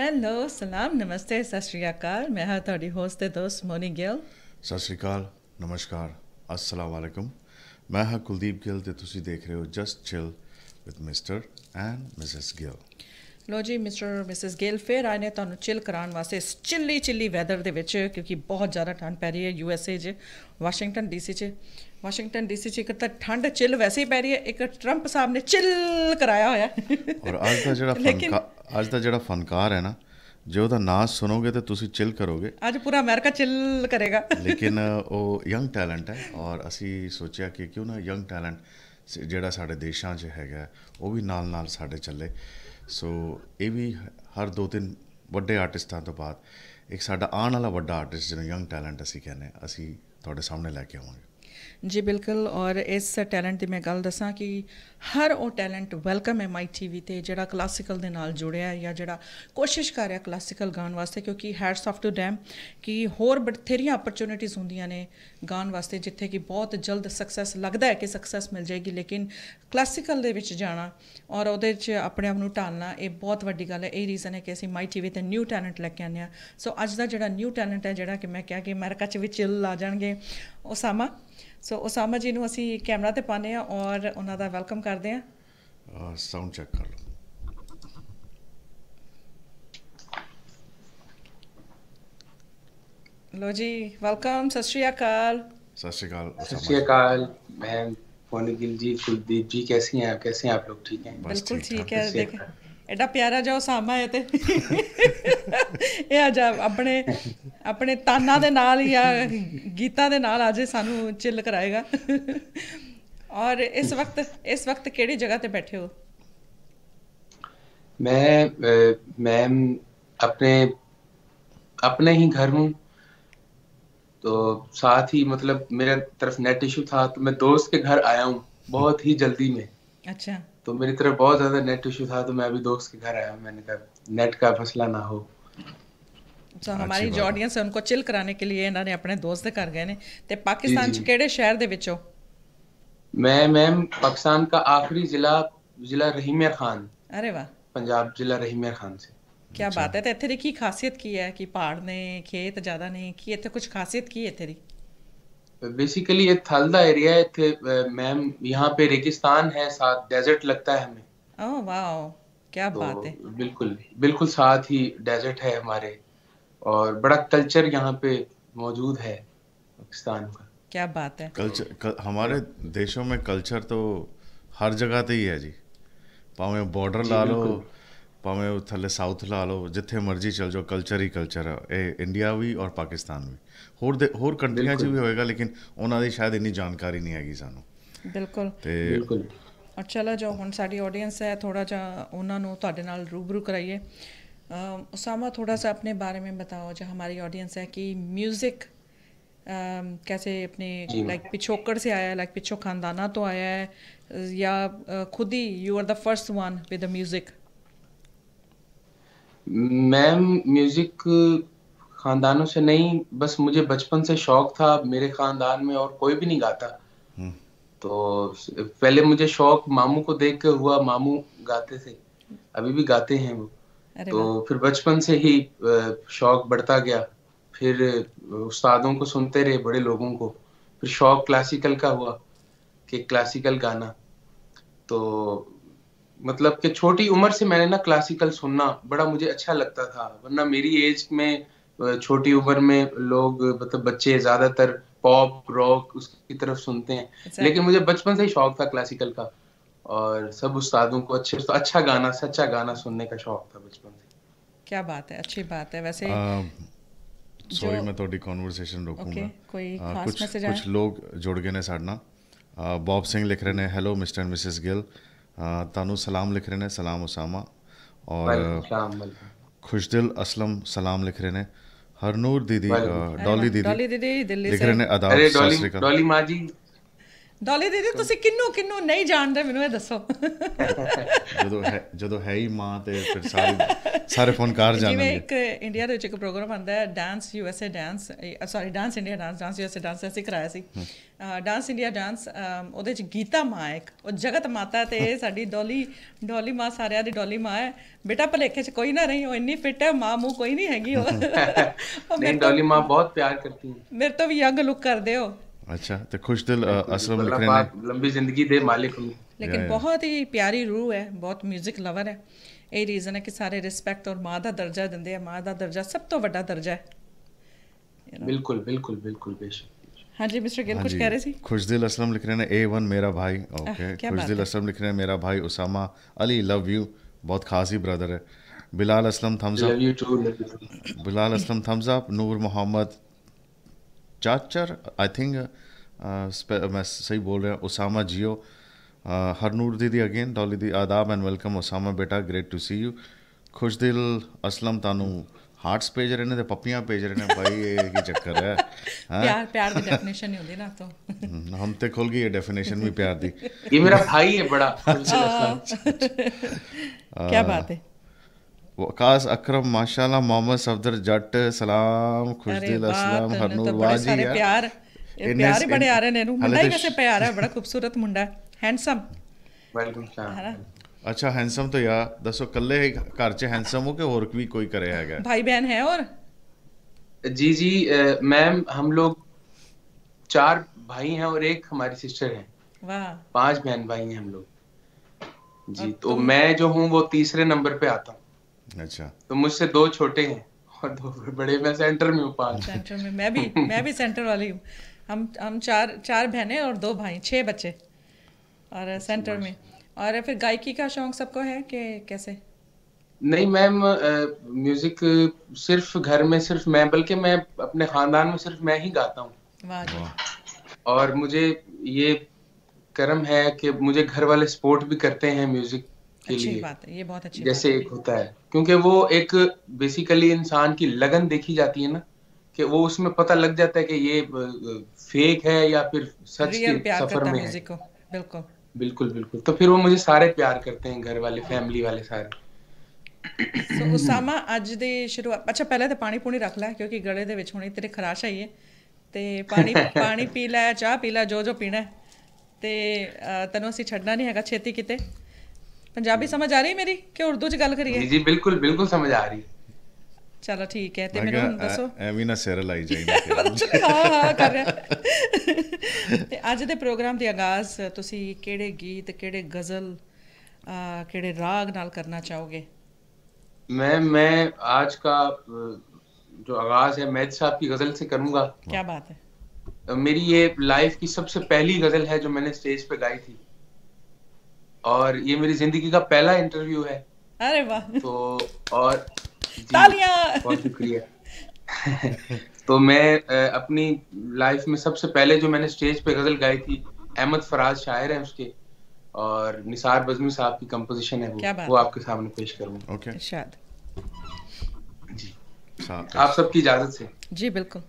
Hello, ਸਲਾਮ, ਨਮਸਤੇ, ਸਤਿ ਸ਼੍ਰੀ ਅਕਾਲ। ਮੈਂ ਹਾਂ ਤੁਹਾਡੀ ਹੋਸਟ ਤੇ ਦੋਸਤ ਮੋਨੀ ਗਿੱਲ। ਸਤਿ ਸ਼੍ਰੀ ਅਕਾਲ, ਨਮਸਕਾਰ, अस्सलाम वालेकुम। मैं हाँ कुलदीप गिल ਤੇ ਤੁਸੀਂ ਦੇਖ ਰਹੇ ਹੋ just chill with mister and missus Gill. ਲੋ ਜੀ, ਮਿਸਟਰ ਮਿਸਿਸ ਗਿੱਲ ਫਿਰ ਆਏ ਨੇ ਤੁਹਾਨੂੰ ਚਿਲ ਕਰਾਉਣ ਵਾਸਤੇ ਇਸ ਚਿੱਲੀ ਵੈਦਰ ਦੇ ਵਿੱਚ, ਕਿਉਂਕਿ ਬਹੁਤ ਜ਼ਿਆਦਾ ਠੰਡ ਪੈ ਰਹੀ ਹੈ USA 'ਚ, ਵਾਸ਼ਿੰਗਟਨ DC 'ਚ। ਵਾਸ਼ਿੰਗਟਨ DC 'ਚ ਇੱਕ ਤਾਂ ਠੰਡ ਚਿਲ ਵੈਸੇ ਹੀ ਪੈ ਰਹੀ ਹੈ, ਇੱਕ ਟਰੰਪ ਸਾਹਿਬ ਨੇ ਚਿਲ ਕਰਾਇਆ ਹੋਇਆ ਔਰ ਲੇਕਿਨ ਅੱਜ ਦਾ ਜਿਹੜਾ ਫਨਕਾਰ ਹੈ ਨਾ, ਜੇ ਉਹਦਾ ਨਾਂ ਸੁਣੋਗੇ ਤਾਂ ਤੁਸੀਂ ਚਿਲ ਕਰੋਗੇ। ਅੱਜ ਪੂਰਾ ਅਮਰੀਕਾ ਚਿਲ ਕਰੇਗਾ ਲੇਕਿਨ ਉਹ ਯੰਗ ਟੈਲੈਂਟ ਹੈ ਔਰ ਅਸੀਂ ਸੋਚਿਆ ਕਿ ਕਿਉਂ ਨਾ ਯੰਗ ਟੈਲੈਂਟ ਜਿਹੜਾ ਸਾਡੇ ਦੇਸ਼ਾਂ 'ਚ ਹੈਗਾ ਉਹ ਵੀ ਨਾਲ ਨਾਲ ਸਾਡੇ ਚੱਲੇ। ਸੋ ਇਹ ਵੀ ਹਰ 2-3 ਵੱਡੇ ਆਰਟਿਸਟਾਂ ਤੋਂ ਬਾਅਦ ਇੱਕ ਸਾਡਾ ਆਉਣ ਵਾਲਾ ਵੱਡਾ ਆਰਟਿਸਟ ਜਿਹਨੂੰ ਯੰਗ ਟੈਲੈਂਟ ਅਸੀਂ ਕਹਿੰਦੇ ਅਸੀਂ ਤੁਹਾਡੇ ਸਾਹਮਣੇ ਲੈ ਕੇ ਆਵਾਂਗੇ। ਜੀ ਬਿਲਕੁਲ। ਔਰ ਇਸ ਟੈਲੈਂਟ ਦੀ ਮੈਂ ਗੱਲ ਦੱਸਾਂ ਕਿ ਹਰ ਉਹ ਟੈਲੈਂਟ ਵੈਲਕਮ ਹੈ ਮਾਈ TV 'ਤੇ, ਜਿਹੜਾ ਕਲਾਸੀਕਲ ਦੇ ਨਾਲ ਜੁੜਿਆ ਜਾਂ ਜਿਹੜਾ ਕੋਸ਼ਿਸ਼ ਕਰ ਰਿਹਾ ਕਲਾਸੀਕਲ ਗਾਉਣ ਵਾਸਤੇ, ਕਿਉਂਕਿ ਹੈਟਸ ਆਫ ਟੂ ਡੈਮ ਕਿ ਹੋਰ ਬਥੇਰੀਆਂ ਅਪਰਚੁਨਿਟੀਜ਼ ਹੁੰਦੀਆਂ ਨੇ ਗਾਉਣ ਵਾਸਤੇ, ਜਿੱਥੇ ਕਿ ਬਹੁਤ ਜਲਦ ਸਕਸੈਸ ਲੱਗਦਾ ਹੈ ਕਿ ਸਕਸੈਸ ਮਿਲ ਜਾਏਗੀ, ਲੇਕਿਨ ਕਲਾਸੀਕਲ ਦੇ ਵਿੱਚ ਜਾਣਾ ਔਰ ਉਹਦੇ 'ਚ ਆਪਣੇ ਆਪ ਨੂੰ ਢਾਲਣਾ ਇਹ ਬਹੁਤ ਵੱਡੀ ਗੱਲ ਹੈ। ਇਹ ਰੀਜ਼ਨ ਹੈ ਕਿ ਅਸੀਂ ਮਾਈ TV 'ਤੇ ਨਿਊ ਟੈਲੈਂਟ ਲੈ ਕੇ ਆਉਂਦੇ ਹਾਂ। ਸੋ ਅੱਜ ਦਾ ਜਿਹੜਾ ਨਿਊ ਟੈਲੈਂਟ ਹੈ, ਜਿਹੜਾ ਕਿ ਮੈਂ ਕਿਹਾ ਕਿ ਅਮਰੀਕਾ 'ਚ ਵੀ ਚਿੱਲ ਆ ਜਾਣਗੇ, ਉਸਾਮਾ। ਸੋ ਉਸਾਮਾ ਜੀ ਨੂੰ ਅਸੀਂ ਕੈਮਰਾ 'ਤੇ ਪਾਉਂਦੇ ਹਾਂ ਔਰ ਉਹਨਾਂ ਦਾ ਵੈਲਕਮ ਕਰਦੇ ਹਾਂ। ਸਾਊਂਡ ਚੈੱਕ ਕਰ ਲਓ। ਲੋ ਜੀ, ਵੈਲਕਮ, ਸਤਿ ਸ਼੍ਰੀ ਅਕਾਲ। सत श्रीकाल। सत श्री अकाल। मैं मोनी गिल जी, कुलदीप जी, कैसी हैं आप? कैसे हैं आप लोग? ठीक हैं? बिल्कुल ठीक है। देख एडा प्यारा जो उसामा है ते ਇਹ ਅੱਜ ਆਪਣੇ ਆਪਣੇ ਤਾਨਾਂ ਦੇ ਨਾਲ ਜਾਂ ਗੀਤਾਂ ਦੇ ਨਾਲ ਅੱਜ ਸਾਨੂੰ ਚਿੱਲ ਕਰਾਏਗਾ। ਔਰ ਇਸ ਵਕਤ ਕਿਹੜੀ ਜਗ੍ਹਾ ਤੇ ਬੈਠੇ ਹੋ? मैं अपने ही घर हूँ, तो साथ ही मतलब मेरे तरफ नेट इशू था, तो मैं दोस्त के घर आया हूँ बहुत ही जल्दी में। अच्छा। तो मेरी तरफ बहुत ज़्यादा नेट इशू था, तो मैं अभी दोस्त के घर आया हूँ। मैंने कहा नेट का मसला ना हो। तो हमारी जो ऑडियंस है उनको चिल कराने के लिए इन्होंने अपने दोस्त के घर गए ने। ते पाकिस्तान च केड़े शहर दे विच हो? मैं मैम पाकिस्तान का आखिरी जिला रहीमिया खान। अरे वाह। पंजाब जिला रहीमिया खान से। क्या बात है। तो इत्थे दी की खासियत की है कि पहाड़ ने, खेत ज़्यादा ने, की इत्थे कुछ खासियत की है इत्थे दी? बेसिकली ये थल दा एरिया है इत्थे मैम, यहाँ पे रेगिस्तान है, साथ डेजर्ट लगता है हमें। ओह वाह, क्या तो बात है। बिल्कुल साथ ही डेजर्ट है हमारे, और बड़ा कल्चर यहाँ पे मौजूद है पाकिस्तान का। क्या बात है। कल्चर हमारे देशों में कल्चर तो हर जगह ਤੇ ਹੀ ਹੈ ਜੀ, ਭਾਵੇਂ ਬਾਰਡਰ ਲਾ ਲਓ, ਭਾਵੇਂ ਥੱਲੇ ਸਾਊਥ ਲਾ ਲਓ, ਜਿੱਥੇ ਮਰਜ਼ੀ ਚਲ ਜਾਓ, ਕਲਚਰ ਹੀ ਕਲਚਰ ਹੈ। ਇਹ ਇੰਡੀਆ ਵੀ ਔਰ ਪਾਕਿਸਤਾਨ ਵੀ, ਹੋਰ ਕੰਟਰੀਆਂ 'ਚ ਵੀ ਹੋਏਗਾ, ਲੇਕਿਨ ਉਹਨਾਂ ਦੀ ਸ਼ਾਇਦ ਇੰਨੀ ਜਾਣਕਾਰੀ ਨਹੀਂ ਹੈਗੀ ਸਾਨੂੰ। ਬਿਲਕੁਲ ਤੇ ਔਰ ਚਲੋ ਜੋ ਹੁਣ ਸਾਡੀ ਆਡੀਅੰਸ ਹੈ, ਥੋੜਾ ਜਿਹਾ ਉਹਨਾਂ ਨੂੰ ਤੁਹਾਡੇ ਨਾਲ रूबरू कराइए। उसामा, थोड़ा सा अपने बारे में बताओ, जो हमारी ऑडियंस है, कि म्यूज़िक कैसे अपने लाइक पिछोकड़ से आया है, लाइक पिछो खानदाना तो आया है, या खुद ही you are the first one with the music? Ma'am music खानदानों से नहीं, बस मुझे बचपन से शौक था। मेरे खानदान में और कोई भी नहीं गाता, तो पहले मुझे शौक मामू को देख के हुआ। मामू गाते थे, अभी भी गाते हैं वो। तो फिर बचपन से ही शौक बढ़ता गया, फिर उस्तादों को सुनते रहे, बड़े लोगों को। फिर शौक क्लासिकल का हुआ कि क्लासिकल गाना। तो मतलब कि छोटी उम्र से मैंने ना क्लासिकल सुनना बड़ा मुझे अच्छा लगता था, वरना मेरी एज में छोटी उम्र में लोग मतलब बच्चे ज्यादातर पॉप रॉक उसकी तरफ सुनते हैं, लेकिन मुझे बचपन से ही शौक था क्लासिकल का, और सब उस्तादों को अच्छा गाना, सच्चा गाना सुनने का शौक था बचपन से। क्या बात है, अच्छी बात है। वैसे सॉरी मैं थोड़ी कॉन्वर्सेशन रोकूंगा। कोई खास मैसेज कुछ लोग जुड़ गए ने साडे नाल। बॉब सिंह लिख रहे हैं, hello mister and missus Gill, Tanu सलाम लिख रहे हैं, सलाम उसामा। और खुशदिल असलम सलाम लिख रहे हैं। हरनूर दीदी, डॉली दीदी लिख रहे हैं, आदाब, सत श्री अकाल। डॉली माँ जी, ਡੋਲੀ ਦੀਦੀ ਤੁਸੀਂ ਕਿੰਨੂੰ ਨਹੀਂ ਜਾਣਦੇ ਮੈਨੂੰ ਇਹ ਦੱਸੋ। ਜਦੋਂ ਹੈ ਹੀ ਮਾਂ ਤੇ ਫਿਰ ਸਾਰੇ ਫਨਕਾਰ ਜਾਣਦੇ। ਜਿਵੇਂ ਇੱਕ ਇੰਡੀਆ ਦੇ ਵਿੱਚ ਇੱਕ ਪ੍ਰੋਗਰਾਮ ਆਉਂਦਾ ਹੈ dance USA dance, sorry dance India dance USA dance ਅਸੀਂ ਕਰਾਇਆ ਸੀ। ਡਾਂਸ ਇੰਡੀਆ ਡਾਂਸ, ਉਹਦੇ 'ਚ ਗੀਤਾ ਮਾਂ ਇੱਕ ਉਹ ਜਗਤ ਮਾਤਾ ਤੇ ਸਾਡੀ ਡੋਲੀ ਮਾਂ ਸਾਰਿਆਂ ਦੀ ਡੋਲੀ ਮਾਂ ਹੈ। ਬੇਟਾ ਭਲੇਖੇ 'ਚ ਕੋਈ ਨਾ ਰਹੀ, ਉਹ ਇੰਨੀ ਫਿੱਟ ਹੈ, ਮਾਂ ਮੂੰਹ ਕੋਈ ਨਹੀਂ ਹੈਗੀ ਉਹ। ਡੋਲੀ ਮਾਂ ਬਹੁਤ ਪਿਆਰ ਕਰਤੀ ਹੈ, ਮੇਰੇ ਤੋਂ ਵੀ ਯੰਗ ਲੁੱਕ ਕਰਦੇ ਹੋ। अच्छा तो खुशदिल असलम लिख रहे हैं लंबी जिंदगी दे मालिक हूँ, लेकिन बहुत ही प्यारी रूह है, बहुत म्यूजिक लवर है। यही रीज़न है कि सारे रिस्पैक्ट और माँ का दर्जा देंगे। माँ का दर्जा सब तो बड़ा दर्जा है। बिल्कुल बिल्कुल बिल्कुल बेशक। हाँ जी मिस्टर गिल कुछ कह रहे थे। खुशदिल असलम लिख रहे हैं A1 मेरा भाई। ओके खुशदिल असलम लिख रहे हैं मेरा भाई उसामा अली लव यू, बहुत खास ही ब्रदर है। Bilal Aslam thumbs up, Bilal Aslam thumbs up. Noor Mohammad Chachar I think मैं सही बोल रहा हूँ। उसामा जियो, हरनूर दीदी अगेन, डॉली दी आदाब एंड वेलकम उसामा बेटा, great to see you. Khushdil Aslam Tanu hearts भेज रहे ने ते पप्पियां भेज रहे ने भाई, ये की चक्कर है? प्यार दी डेफिनेशन नहीं होती ना, तो हम ते खुल गई है डेफिनेशन भी प्यार दी। ये मेरा भाई है बड़ा। क्या बात है। वकास अकरम माशाल्लाह, मोहम्मद सफदर जट सलाम, खुशदिल असलम, हरनूर वाजी है प्यार ही बड़े आ रहे ने। मुंडा ही वैसे प्यारा है, बड़ा खूबसूरत मुंडा, हैंडसम। वेलकम सलाम। अच्छा हैंडसम तो यार दसो कल्ले घर च हैंडसम हो के और भी कोई करे हैगा? भाई बहन है और जी जी मैम, हम लोग 4 भाई हैं और एक हमारी सिस्टर है। वाह, 5 बहन भाई हैं हम लोग जी। तो मैं जो हूँ वो तीसरे नंबर पे आता हूँ। अच्छा, तो मुझसे 2 छोटे हैं और 2 बड़े। मैं सेंटर में हूँ, 5 सेंटर में। मैं भी सेंटर वाली हूँ। हम चार बहनें और 2 भाई, 6 बच्चे और सेंटर में। और फिर गायकी का शौक सबको है कि कैसे? नहीं मैम, म्यूजिक सिर्फ घर में सिर्फ मैं, बल्कि मैं अपने खानदान में सिर्फ मैं ही गाता हूँ। वाह। और मुझे ये करम है कि मुझे घर वाले सपोर्ट भी करते हैं म्यूजिक के अच्छी लिए। बात है, ये बहुत अच्छी जैसे बात एक होता है, क्योंकि वो एक बेसिकली इंसान की लगन देखी जाती है ना, कि वो उसमें पता लग जाता है कि ये फेक है या फिर सच के सफर में है। बिल्कुल बिल्कुल बिल्कुल। तो फिर वो मुझे सारे प्यार करते हैं, घर वाले, फैमिली वाले सारे। सो उसामा अज दे शुरुआत, अच्छा पहले तो पानी पूनी रख लै क्योंकि गले दे विच हुणे तेरे खराश आई है, ते पानी पी लै, चाह पी लै, जो पीना है। ते तैनूं असीं छड्डना नहीं हैगा छेती किते। पंजाबी समझ आ रही मेरी कि उर्दू च गल करिए? जी जी बिल्कुल बिल्कुल समझ आ रही। चलो ठीक है। ते मैनूं दसो एवी ना सिर लाई जाइए। हाँ कर रहा। ते अज दे प्रोग्राम दी आगाज़ तुसीं किहड़े गीत, किहड़े गज़ल, किहड़े राग नाल करना चाहोगे? मैं आज का जो आगाज है मेहदी साहब की गजल से करूंगा। क्या बात है। मेरी ये लाइफ की सबसे पहली गजल है जो मैंने स्टेज पे गाई थी, और ये मेरी जिंदगी का पहला इंटरव्यू है। अरे वाह। तो और तालियां। बहुत शुक्रिया। तो मैं अपनी लाइफ में सबसे पहले जो मैंने स्टेज पे गजल गाई थी, अहमद फराज शायर है उसके, और निसार बज़मी साहब की कंपोजिशन है वो आपके सामने पेश करूंगा। ओके इरशाद जी, आप सबकी इजाजत से। जी बिल्कुल।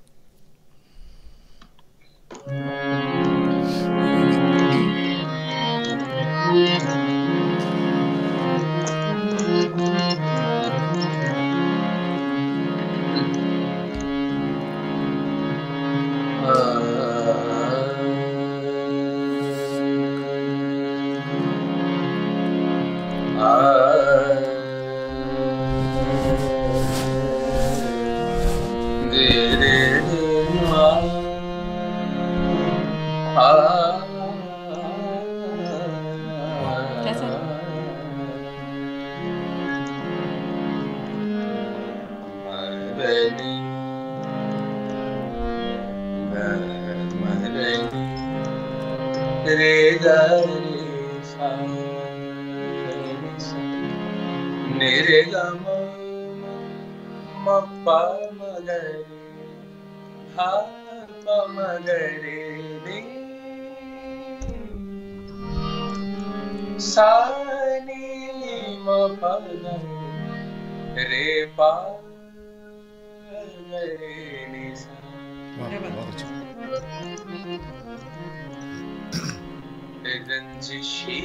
रंजिशी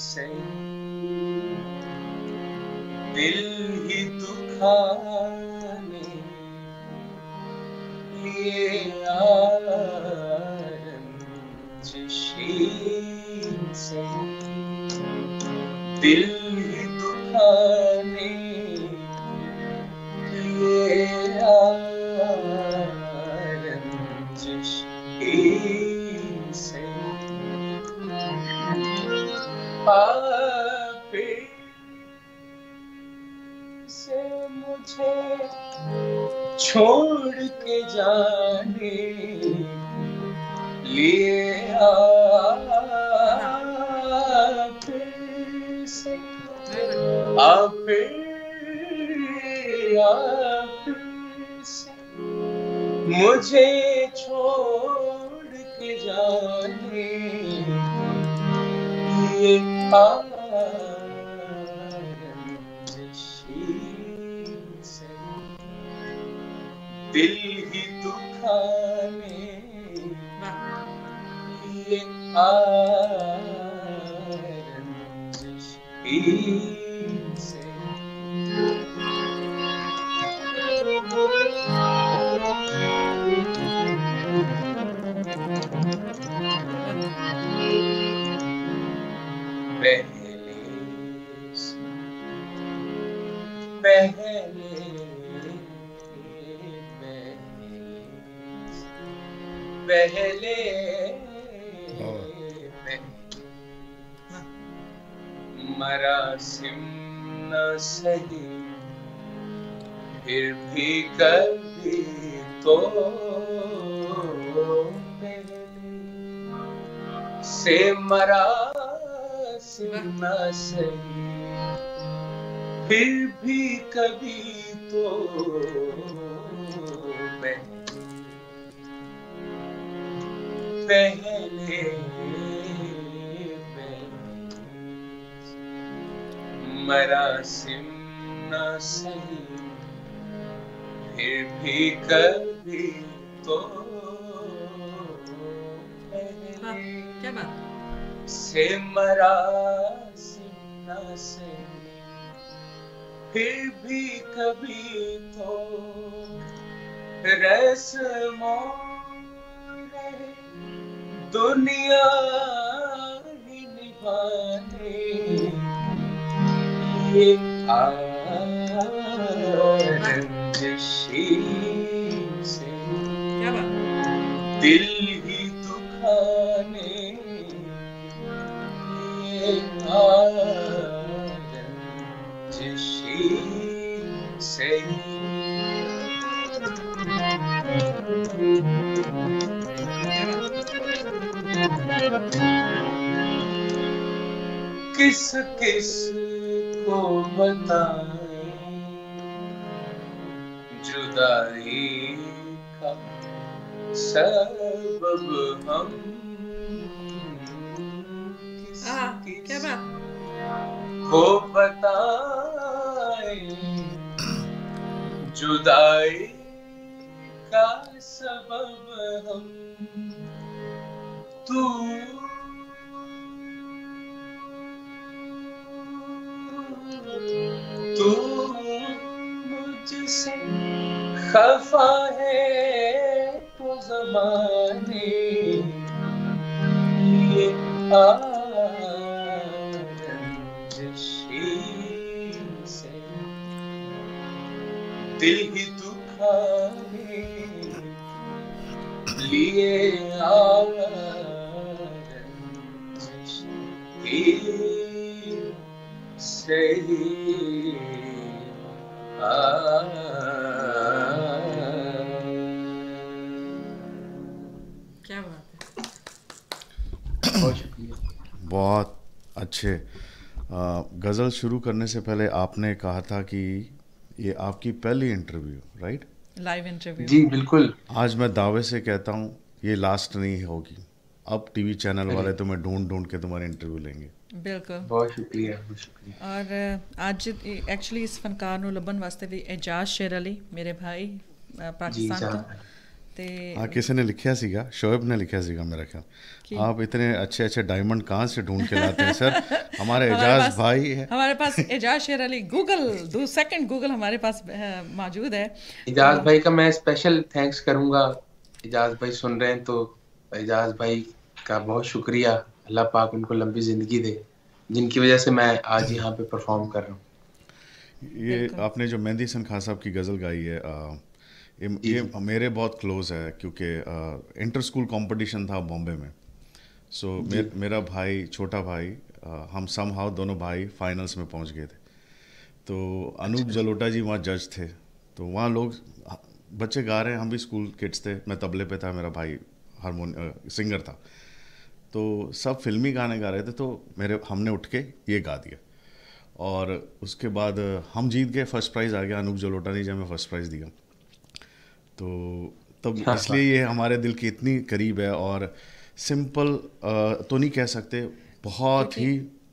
से दिल ही दुखाने लिए रंजिशी से दिल ही दुखाने लिए रंजिशी से पापी से मुझे छोड़ के जाने लिए आप से मुझे छोड़ के जाने लिए रंजिशी से दिल ही दुखाने लिए रंजिशी से पहले मरासिम न सही फिर भी कभी तो पहले से मरासिम न सही फिर भी कभी तो पहले मरासिम न सही फिर भी कभी तो क्या बात से मरासिम न सही फिर भी कभी तो रस्मों दुनिया ही निभाने ये रंजिशी से दिल ही दुखाने ये रंजिशी से किस किस को बताएं जुदाई का सबब हम किस क्या बात को बताएं जुदाई का सबब हम तू मुझसे खफा है तो ज़माने ये रंजिशी से दिल ही दुखाने लिए रंजिशी सही क्या बात है बहुत शुक्रिया बहुत अच्छे गज़ल शुरू करने से पहले आपने कहा था कि ये आपकी पहली इंटरव्यू राइट लाइव इंटरव्यू जी बिल्कुल आज मैं दावे से कहता हूँ ये लास्ट नहीं होगी अब टीवी चैनल वाले तुम्हें ढूंढ के तुम्हारी इंटरव्यू लेंगे बिल्कुल बहुत शुक्रिया और आज एक्चुअली इस फनकार ਨੂੰ ਲੱਭਣ ਵਾਸਤੇ ਵੀ एजाज शेर अली मेरे भाई पाकिस्तान तो हाँ, किसी ने लिखा सीगा, शोएब ने लिखा सीगा मेरा ख्याल, आप इतने अच्छे अच्छे डायमंड कहाँ से ढूंढ के लाते हैं सर? हमारे एजाज भाई है, हमारे पास Ejaz Sher Ali, Google second Google हमारे पास मौजूद है। एजाज भाई का मैं स्पेशल थैंक्स करूंगा। एजाज भाई सुन रहे हैं तो एजाज भाई का बहुत शुक्रिया, अल्लाह पाक उनको लंबी जिंदगी दे, जिनकी वजह से मैं आज यहाँ पे परफॉर्म कर रहा हूँ। ये आपने जो मेहंदी हसन खान साहब की गज़ल गाई है, ये मेरे बहुत क्लोज है, क्योंकि इंटर स्कूल कंपटीशन था बॉम्बे में। सो मेरा भाई, छोटा भाई, हम समहाउ दोनों भाई फाइनल्स में पहुंच गए थे। तो अनूप जलोटा जी वहाँ जज थे, तो वहाँ लोग बच्चे गा रहे हैं, हम भी स्कूल किड्स थे, मैं तबले पे था, मेरा भाई सिंगर था, तो सब फिल्मी गाने गा रहे थे, तो हमने उठ के ये गा दिया, और उसके बाद हम जीत गए, फर्स्ट प्राइज़ आ गया, अनूप जलोटा ने हमें फर्स्ट प्राइज़ दिया। तो तब इसलिए ये हमारे दिल के इतनी करीब है, और सिंपल तो नहीं कह सकते, बहुत ही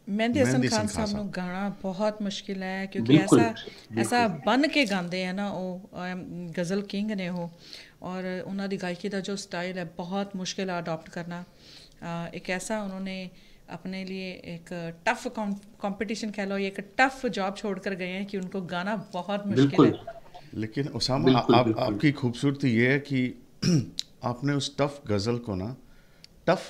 मेहंदी हसन खान साहब ਨੂੰ गाना बहुत मुश्किल है, क्योंकि ऐसा बन के गाते हैं ना, वो गज़ल किंग ने हो, और उन्हों की गायकी का जो स्टाइल है बहुत मुश्किल है अडॉप्ट करना। एक ऐसा उन्होंने अपने लिए एक टफ कंपटीशन कह लो, एक टफ जॉब छोड़ कर गए हैं कि उनको गाना बहुत मुश्किल है। लेकिन उसामा, आपकी खूबसूरती ये है कि आपने उस टफ गज़ल को ना टफ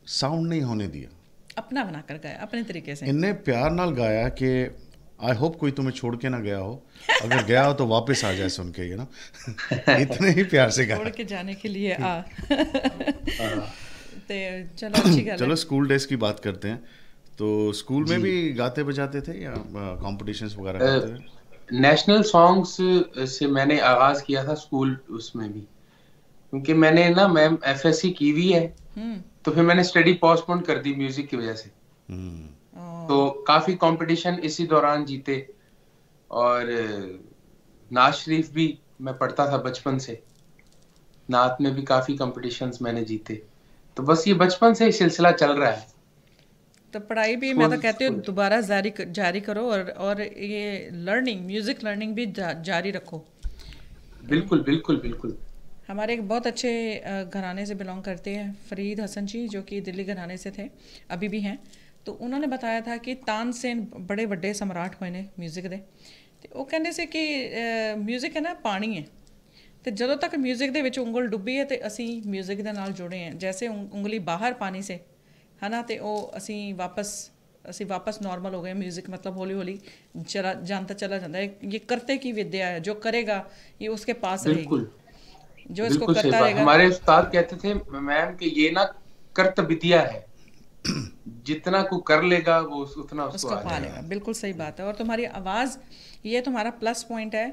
साउंड नहीं होने दिया, अपना बना कर गाया अपने तरीके से, इन्ने प्यार नाल गाया कि आई होप कोई तुम्हें छोड़ के ना गया हो, अगर गया हो तो वापस आ जाए सुन के, ना इतने ही प्यार से गाया, छोड़ के जाने के लिए आ तो चलो अच्छी गल है। चलो स्कूल डेज की बात करते हैं, तो स्कूल में भी गाते बजाते थे या कॉम्पिटिशन्स वगैरह करते थे? नेशनल सॉन्ग्स से मैंने आगाज किया था स्कूल, उसमें भी क्योंकि मैंने ना मैम एफएससी की हुई है, तो फिर मैंने स्टडी पोस्टपोन कर दी म्यूजिक की वजह से। तो काफी कंपटीशन इसी दौरान जीते, और नात शरीफ भी मैं पढ़ता था बचपन से, नात में भी काफी कंपटीशंस मैंने जीते, तो बस ये बचपन से ही सिलसिला चल रहा है। तो पढ़ाई भी मैं तो कहती हूँ दोबारा जारी करो, और ये लर्निंग, म्यूजिक लर्निंग भी जारी रखो। बिल्कुल बिल्कुल बिल्कुल। हमारे एक बहुत अच्छे घराने से बिलोंग करते हैं फरीद हसन जी, जो कि दिल्ली घराने से थे, अभी भी हैं। तो उन्होंने बताया था कि तानसेन बड़े ਵੱਡੇ सम्राट होए ने म्यूजिक दे, ਤੇ ਉਹ ਕਹਿੰਦੇ ਸੀ ਕਿ म्यूजिक है ना पानी है, तो ਜਦੋਂ तक म्यूजिक ਦੇ ਵਿੱਚ ਉਂਗਲ ਡੁੱਬੀ ਹੈ ਤੇ ਅਸੀਂ म्यूजिक ਦੇ ਨਾਲ ਜੁੜੇ ਹਾਂ, जैसे ਉਂਗਲੀ बाहर पानी से है ना, तो ਉਹ ਅਸੀਂ वापस नॉर्मल हो गए। म्यूजिक मतलब हौली हौली जानता चला जाता है, ये करते की विद्या है, जो करेगा ये उसके पास रहेगी, जो इसको करता रहेगा। हमारे उस्ताद कहते थे मैम कि ये ना कर्त विद्या है, जितना को कर लेगा वो उतना उसको पा लेगा। बिल्कुल सही बात है। और तुम्हारी आवाज़, ये तुम्हारा प्लस पॉइंट है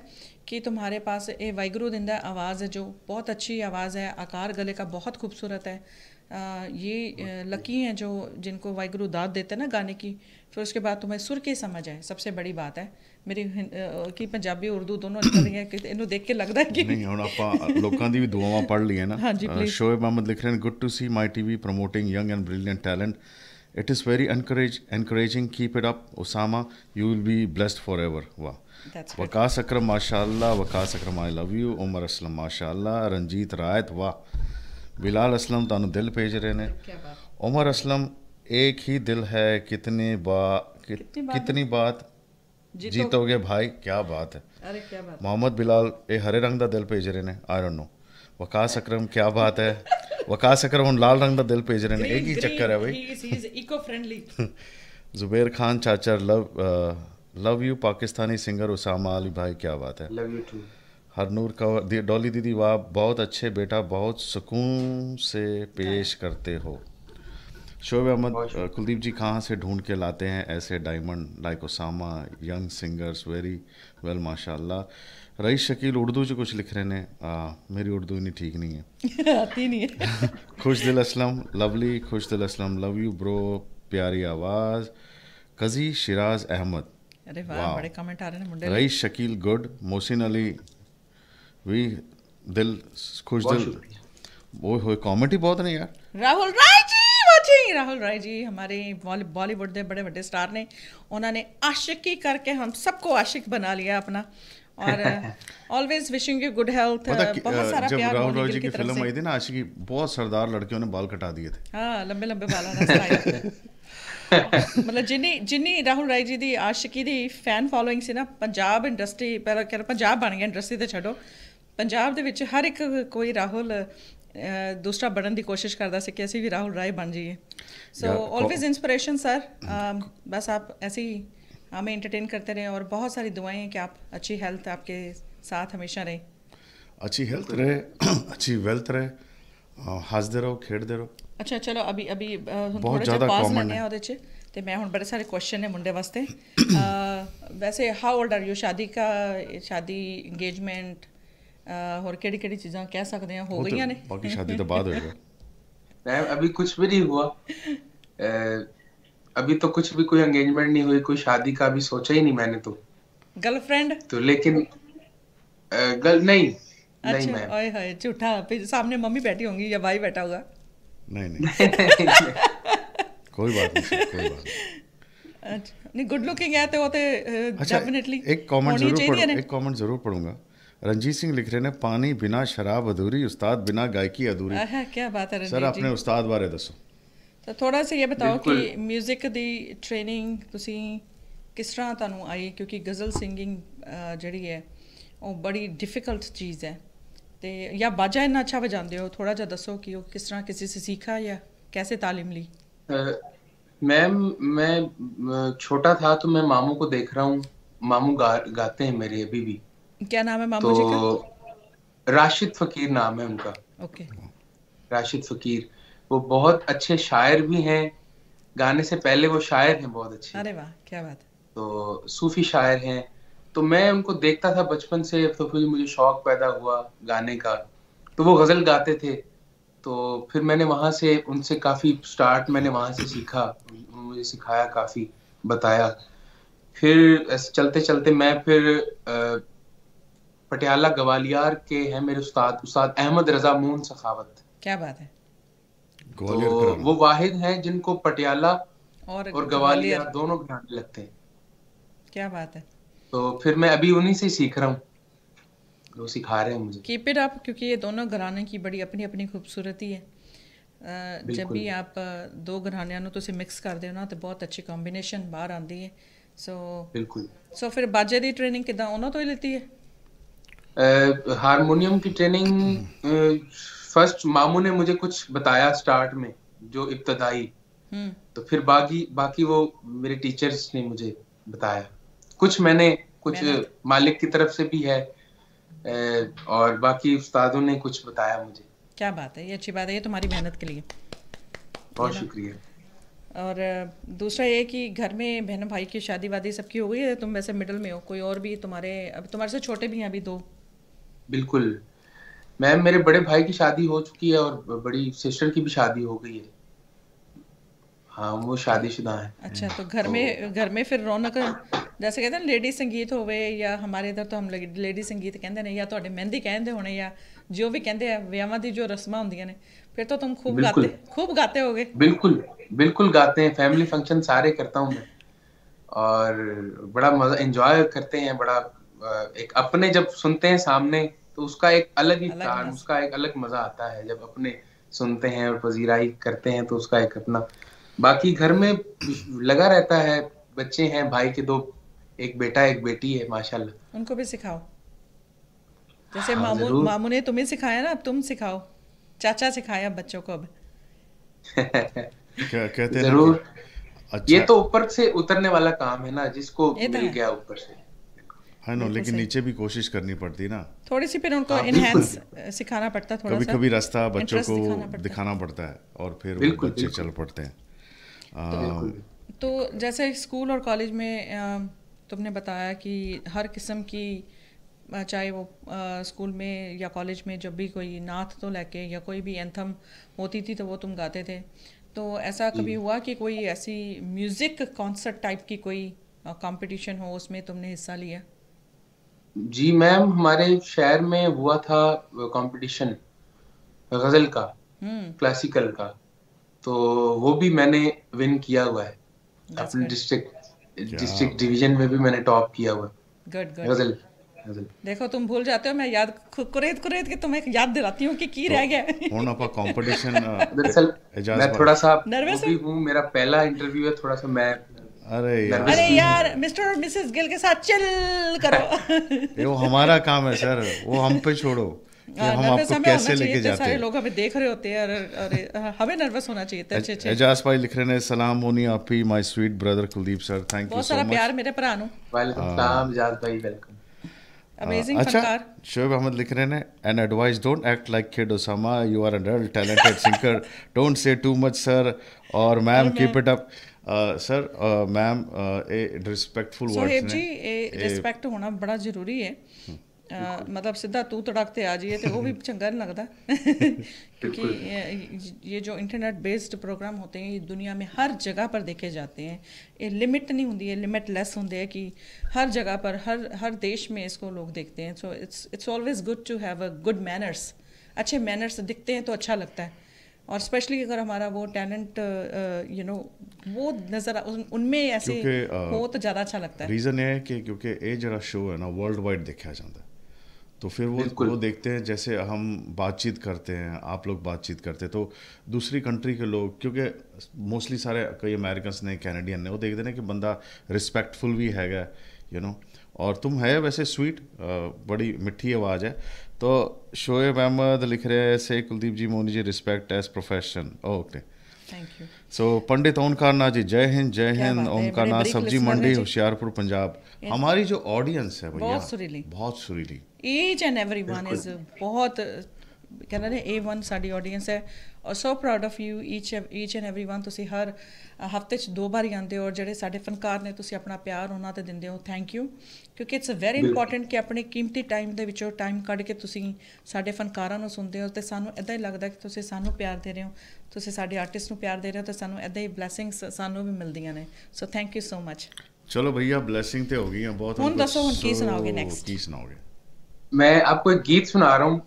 कि तुम्हारे पास ये वाहिगुरू दिंदा आवाज़ है, जो बहुत अच्छी आवाज़ है, आकार गले का बहुत खूबसूरत है। ये लकी हैं जो जिनको वाहिगुरू दाद देते हैं ना गाने की, फिर उसके बाद तुम्हें सुर की समझ है, सबसे बड़ी बात है। मेरी की पंजाबी उर्दू दोनों निकल रही है कि इन्हों देख के लगता है कि नहीं, हुण आपां लोकां दी भी दुआवां पढ़ ली है ना। हाँ जी प्लीज। शोएब अहमद लिख रहे हैं, good to see my TV promoting young and brilliant talent, it is very encouraging, keep it up Osama, you will be blessed forever। वाह। वकास अकरम माशाल्लाह, Waqas Akram I love you, Umar Aslam माशाल्लाह, रंजीत रायत वाह, बिलाल असलम तानू दिल भेज रहे ने, उमर असलम एक ही दिल है कितनी बात जीतोगे भाई, क्या बात है। अरे क्या बात। मोहम्मद बिलाल ये हरे रंग का दिल भेज रहे ने, आई डोंट नो। वकास अकरम क्या बात है, वकास अकरम हम लाल रंग का दिल भेज रहे हैं, एक ही चक्कर है भाई। He is eco friendly. Zubair Khan चाचा love you, Pakistani singer Usama Ali भाई क्या बात है। Love you to. हरनूर का डॉली दीदी वाह, बहुत अच्छे बेटा, बहुत सुकून से पेश करते हो। शोएब अहमद कुलदीप जी कहाँ से ढूंढ के लाते हैं ऐसे diamond like Usama, young singers, very well माशाल्लाह। रईस शकील उर्दू जो कुछ लिख रहे ने, मेरी उर्दू इतनी ठीक नहीं है आती नहीं है। खुश दिल असलम लवली, खुश दिल असलम लव यू ब्रो, प्यारी आवाज़। कजी शिराज अहमद, अरे वाह, बड़े कमेंट आ रहे हैं मुंडे। रईस शकील गुड, मोहसिन अली भी दिल खुश दिल, वो हो कॉमेडी बहुत नहीं यार। राहुल राय जी वाचिंग, राहुल राय जी हमारे बॉलीवुड के बड़े बड़े स्टार ने, उन्होंने आशिकी करके हम सबको आशिक बना लिया अपना, और always wishing you good health, बहुत सारा जब प्यार राहुल मोनी रॉय गिल जी की की तरफ फिल्म से। आई थी ना आशिकी, बहुत सरदार लड़कियों ने बाल कटा दिए थे। हाँ, लंबे लंबे बालों ਨਾਲ ਸਟਾਈਲ। ਮਤਲਬ ਜਿੰਨੀ ਰਾਹੁਲ ਰਾਏ ਜੀ ਦੀ ਆਸ਼ਿਕੀ ਦੀ ਫੈਨ ਫੋਲੋਇੰਗ ਸੀ ਨਾ, ਪੰਜਾਬ ਇੰਡਸਟਰੀ, ਪਹਿਲਾਂ ਕਹਿੰਦਾ ਪੰਜਾਬ ਬਣ ਗਿਆ, ਇੰਡਸਟਰੀ ਤੇ ਛੱਡੋ, ਪੰਜਾਬ ਦੇ ਵਿੱਚ ਹਰ ਇੱਕ ਕੋਈ ਰਾਹੁਲ दूसरा बनने की कोशिश करता है कि ऐसे भी राहुल राय बन जाइए। सो ऑलवेज इंस्पिरेशन सर, बस आप ऐसे ही हमें एंटरटेन करते रहें और बहुत सारी दुआएं हैं कि आप अच्छी हेल्थ आपके साथ हमेशा रहे, अच्छी हेल्थ रहे, अच्छी वेल्थ रहे, हंसते रहो, खेडते रहो। अच्छा चलो अभी बहुत थोड़ा ज़्यादा जिहा पाज common लैने है। ਉਹਦੇ 'ਚ ਤੇ मैं हुण बड़े सारे क्वेश्चन है मुंडे वास्ते। वैसे हाउ ओल्ड आर यू, शादी इंगेजमेंट और केड़ी चीज़ां कह सकते हैं हो वो तो गई ने? बाकी शादी तो बाद होएगा। मैम अभी कुछ भी नहीं हुआ, अभी तो कुछ भी, कोई एंगेजमेंट नहीं हुई, कोई शादी का अभी सोचा ही नहीं मैंने गर्लफ्रेंड? तो लेकिन नहीं अच्छा, मैम। ओए होए झूठा, फिर सामने मम्मी बैठी होंगी या भाई बैठा होगा? नहीं कोई बात नहीं, कोई बात नहीं। अच्छा, नहीं गुड लुकिंग है तो वो तो अच्छा, डेफिनेटली एक कमेंट जरूर पढ़ूंगा। रंजीत सिंह लिख रहे ने, पानी बिना शराब अधूरी, उस्ताद बिना गायकी अधूरी। क्या बात है सर रंजीत अपने जी। उस्ताद बारे दसो। ਤਾਂ ਥੋੜਾ ਜਿਹਾ ਇਹ ਬਤਾਓ ਕਿ ਬਿਲਕੁਲ। ਮਿਊਜ਼ਿਕ ਦੀ ਟ੍ਰੇਨਿੰਗ ਤੁਸੀਂ ਕਿਸ ਤਰ੍ਹਾਂ ਤੁਹਾਨੂੰ ਆਈ, ਕਿਉਂਕਿ ਗਜ਼ਲ ਸਿੰਗਿੰਗ ਜਿਹੜੀ ਹੈ ਉਹ ਬੜੀ ਡਿਫਿਕਲਟ ਚੀਜ਼ ਹੈ, ਤੇ ਜਾਂ ਬਾਜਾ ਇੰਨਾ ਅੱਛਾ ਵਜਾਉਂਦੇ ਹੋ, ਥੋੜਾ ਜਿਹਾ ਦੱਸੋ ਕਿ ਉਹ ਕਿਸ ਤਰ੍ਹਾਂ ਕਿਸੇ ਸੇ सीखा या कैसे तालीम ली? मैम मैं छोटा था तो मैं मामू को देख रहा हूँ, मामू गाते हैं मेरे अभी भी। क्या नाम है मामू जी का? तो राशिद फकीर नाम है उनका, ओके। राशिद फकीर। वो बहुत अच्छे शायर भी हैं, गाने से पहले वो शायर हैं बहुत अच्छे। अरे वाह, क्या बात है। तो सूफी शायर हैं। तो मैं उनको देखता था बचपन से, तो फिर मुझे शौक पैदा हुआ गाने का, तो वो गजल गाते थे। तो फिर मैंने वहां से उनसे काफी स्टार्ट मैंने वहां से सीखा, मुझे सिखाया, काफी बताया। फिर चलते चलते मैं फिर पटियाला ग्वालियर के हैं मेरे उस्ताद अहमद रजा मून सखावत। क्या बात है। तो वो वाहिद हैं जिनको पटियाला और ग्वालियर दोनों गाने लगते हैं। क्या बात है। तो फिर मैं अभी उन्हीं से सीख रहा हूँ, वो सिखा रहे हैं मुझे। कीप इट अप, क्योंकि ये दोनों घराने की बड़ी अपनी अपनी खूबसूरती है। जब भी आप दो घरानिਆਂ ਨੂੰ ਤੁਸੀਂ ਮਿਕਸ ਕਰਦੇ ਹੋ ਨਾ ਤੇ ਬਹੁਤ ਅੱਛੀ ਕੰਬੀਨੇਸ਼ਨ ਬਾਹਰ ਆਉਂਦੀ ਹੈ। बिल्कुल। सो फिर बाजे ਦੀ ट्रेनिंग ਕਿਦਾਂ ਉਹਨਾਂ ਤੋਂ ਹੀ ਲਿੱਤੀ ਹੈ? हारमोनियम की ट्रेनिंग फर्स्ट मामू ने मुझे कुछ बताया स्टार्ट में, जो इब्तदाई, तो फिर बाकी वो मेरे टीचर्स ने मुझे बताया। कुछ कुछ मालिक की तरफ से भी है, और बाकी उस्तादों ने कुछ बताया मुझे। क्या बात है, ये अच्छी बात है, ये तुम्हारी मेहनत के लिए बहुत शुक्रिया। और दूसरा ये कि घर में बहन भाई की शादी वादी सबकी हो गई है, तुम वैसे मिडिल में हो, कोई और भी तुम्हारे से छोटे भी हैं अभी दो? बिल्कुल मैम, मेरे बड़े भाई की शादी हो चुकी है और बड़ी सिस्टर की भी शादी हो गई है। हाँ, वो शादीशुदा है। अच्छा, तो घर में फिर रौनक, जैसे कहते हैं लेडी संगीत होवे, या हमारे इधर तो हम लेडी संगीत कहते हैं, या तो मेहंदी कहते होने, या जो भी कहते हैं विआहां दी जो रस्मां होंदियां ने, फिर तो तुम खूब गाते होगे। बिल्कुल गाते हैं, फैमिली फंक्शन सारे करता हूँ मैं, और बड़ा मजा एंजॉय करते हैं। बड़ा एक अपने जब सुनते हैं सामने तो उसका एक अलग ही प्राण, उसका एक अलग मजा आता है जब अपने सुनते हैं और पजीराई करते हैं, तो उसका एक अपना। बाकी घर में लगा रहता है, बच्चे हैं भाई के दो, एक बेटा एक बेटी है माशाल्लाह। उनको भी सिखाओ, जैसे हाँ, मामू ने तुम्हें सिखाया ना, अब तुम सिखाओ। चाचा सिखाया बच्चों को अब। क्या कहते हैं जरूर। अच्छा, ये तो ऊपर से उतरने वाला काम है ना, जिसको मिल गया ऊपर से है ना, लेकिन नीचे भी कोशिश करनी पड़ती ना थोड़ी सी, फिर उनको इनहेंस सिखाना पड़ता, थोड़ा सा कभी रास्ता बच्चों को दिखाना पड़ता है, और फिर बच्चे चल पड़ते हैं। तो जैसे स्कूल और कॉलेज में तुमने बताया कि हर किस्म की, चाहे वो स्कूल में या कॉलेज में जब भी कोई नात तो लेके या कोई भी एंथम होती थी तो वो तुम गाते थे, तो ऐसा कभी हुआ कि कोई ऐसी म्यूज़िक कॉन्सर्ट टाइप की कोई कंपटीशन हो, उसमें तुमने हिस्सा लिया? जी मैम, हमारे शहर में हुआ था कंपटीशन गजल का, क्लासिकल का, तो वो भी मैंने विन किया हुआ है। अपने डिस्ट्रिक्ट डिवीजन में भी मैंने टॉप किया हुआ है गजल। देखो तुम भूल जाते हो, मैं याद कुरेद कुरेद के तुम्हें याद दिलाती हूँ कि की रह गया। ਹੁਣ ਆਪਾਂ ਕੰਪੀਟੀਸ਼ਨ दरअसल एजाज मैं भाई थोड़ा सा Nervous वो भी हूँ, मेरा पहला इंटरव्यू है, थोड़ा सा मैं अरे यार nervous अरे भी यार मिस्टर और मिसेस गिल के साथ चिल करो। ये वो हमारा काम है सर, वो हम पे छोड़ो कि हम नर्वस आपको हमें कैसे होना लेके चाहिए, जाते सारे हैं। लोग हमें देख रहे होते हैं, और हमें नर्वस होना चाहिए। अच्छे अच्छे, एजाज भाई लिख रहे हैं सलाम होनी आपी my sweet brother Kuldeep sir, thank you बहुत सो सारा मच। प्यार मेरे भरा ਨੂੰ। वालेकुम सलाम इजाज भाई, वेलकम। अमेजिंग अच्छा, फनकार। शोएब अहमद लिख रहे हैं an advice don't act like kid Osama, you are an talented singer, don't say too much sir, और ma'am keep it up. Sir ma'am a respectful words Sohaib ने जी, ਇਹ ਰਿਸਪੈਕਟ ਹੋਣਾ ਬੜਾ ਜ਼ਰੂਰੀ ਹੈ। मतलब सीधा तू तड़क ते आ जाइए तो वो भी चंगा नहीं लगता। क्योंकि ये जो इंटरनेट बेस्ड प्रोग्राम होते हैं, ये दुनिया में हर जगह पर देखे जाते हैं। ये लिमिट नहीं होती है, लिमिटलेस होंगे है कि हर जगह पर हर देश में इसको लोग देखते हैं। So it's always good to have a good manners. अच्छे मैनर्स दिखते हैं तो अच्छा लगता है, और स्पेशली अगर हमारा वो टैलेंट वो नज़र उनमें ऐसे हो तो ज़्यादा अच्छा लगता है। रीज़न ये है कि क्योंकि ये जरा शो है ना वर्ल्ड वाइड देखा जाता है, तो फिर वो देखते हैं जैसे हम बातचीत करते हैं, आप लोग बातचीत करते हैं, तो दूसरी कंट्री के लोग, क्योंकि मोस्टली सारे कई अमेरिकन ने कैनेडियन ने, वो देखते हैं कि बंदा रिस्पेक्टफुल भी हैगा, और तुम है वैसे स्वीट, बड़ी मिठी आवाज़ है। तो शोएब अहमद लिख रहे हैं से Kuldeep ji Moni ji respect as profession, okay thank you. सो पंडित ओमकार नाथ जी जय हिंद जय हिंद। ओमकार नाथ बड़े सब्जी listener मंडी हैं जी। होशियारपुर पंजाब। हमारी जो ऑडियंस है भैया बहुत सुरीली। Each and every one is बहुत कहना ने A1 साडी ऑडियंस है, और so proud of you each and every one. ਤੁਸੀਂ ਹਰ ਹਫਤੇ 'ਚ 2 ਵਾਰੀ ਆਉਂਦੇ ਹੋ, ਔਰ ਜਿਹੜੇ ਸਾਡੇ ਫਨਕਾਰ ਨੇ ਤੁਸੀਂ ਆਪਣਾ ਪਿਆਰ ਉਹਨਾਂ ਤੇ ਦਿੰਦੇ ਹੋ, ਥੈਂਕ ਯੂ। ਕਿਉਂਕਿ ਇਟਸ ਵੈਰੀ ਇੰਪੋਰਟੈਂਟ ਕਿ ਆਪਣੇ ਕੀਮਤੀ ਟਾਈਮ ਦੇ ਵਿੱਚੋਂ ਟਾਈਮ ਕੱਢ ਕੇ ਤੁਸੀਂ ਸਾਡੇ ਫਨਕਾਰਾਂ ਨੂੰ ਸੁਣਦੇ ਹੋ, ਤੇ ਸਾਨੂੰ ਇੱਦਾਂ ਹੀ ਲੱਗਦਾ ਕਿ ਤੁਸੀਂ ਸਾਨੂੰ ਪਿਆਰ ਦੇ ਰਹੇ ਹੋ, ਤੁਸੀਂ ਸਾਡੇ ਆਰਟਿਸਟ ਨੂੰ ਪਿਆਰ ਦੇ ਰਹੇ ਹੋ, ਤੇ ਸਾਨੂੰ ਇੱਦਾਂ ਹੀ ਬਲੈਸਿੰਗਸ ਸਾਨੂੰ ਵੀ ਮਿਲਦੀਆਂ ਨੇ। So thank you so much. चलो भैया ब्लेसिंग तो हो गई है बहुत। ਹੁਣ ਦੱਸੋ ਹੁਣ ਕੀ ਸੁਣਾਓਗੇ नेक्स्ट? की सुनाओगे? मैं आपको एक गीत सुना रहा हूँ,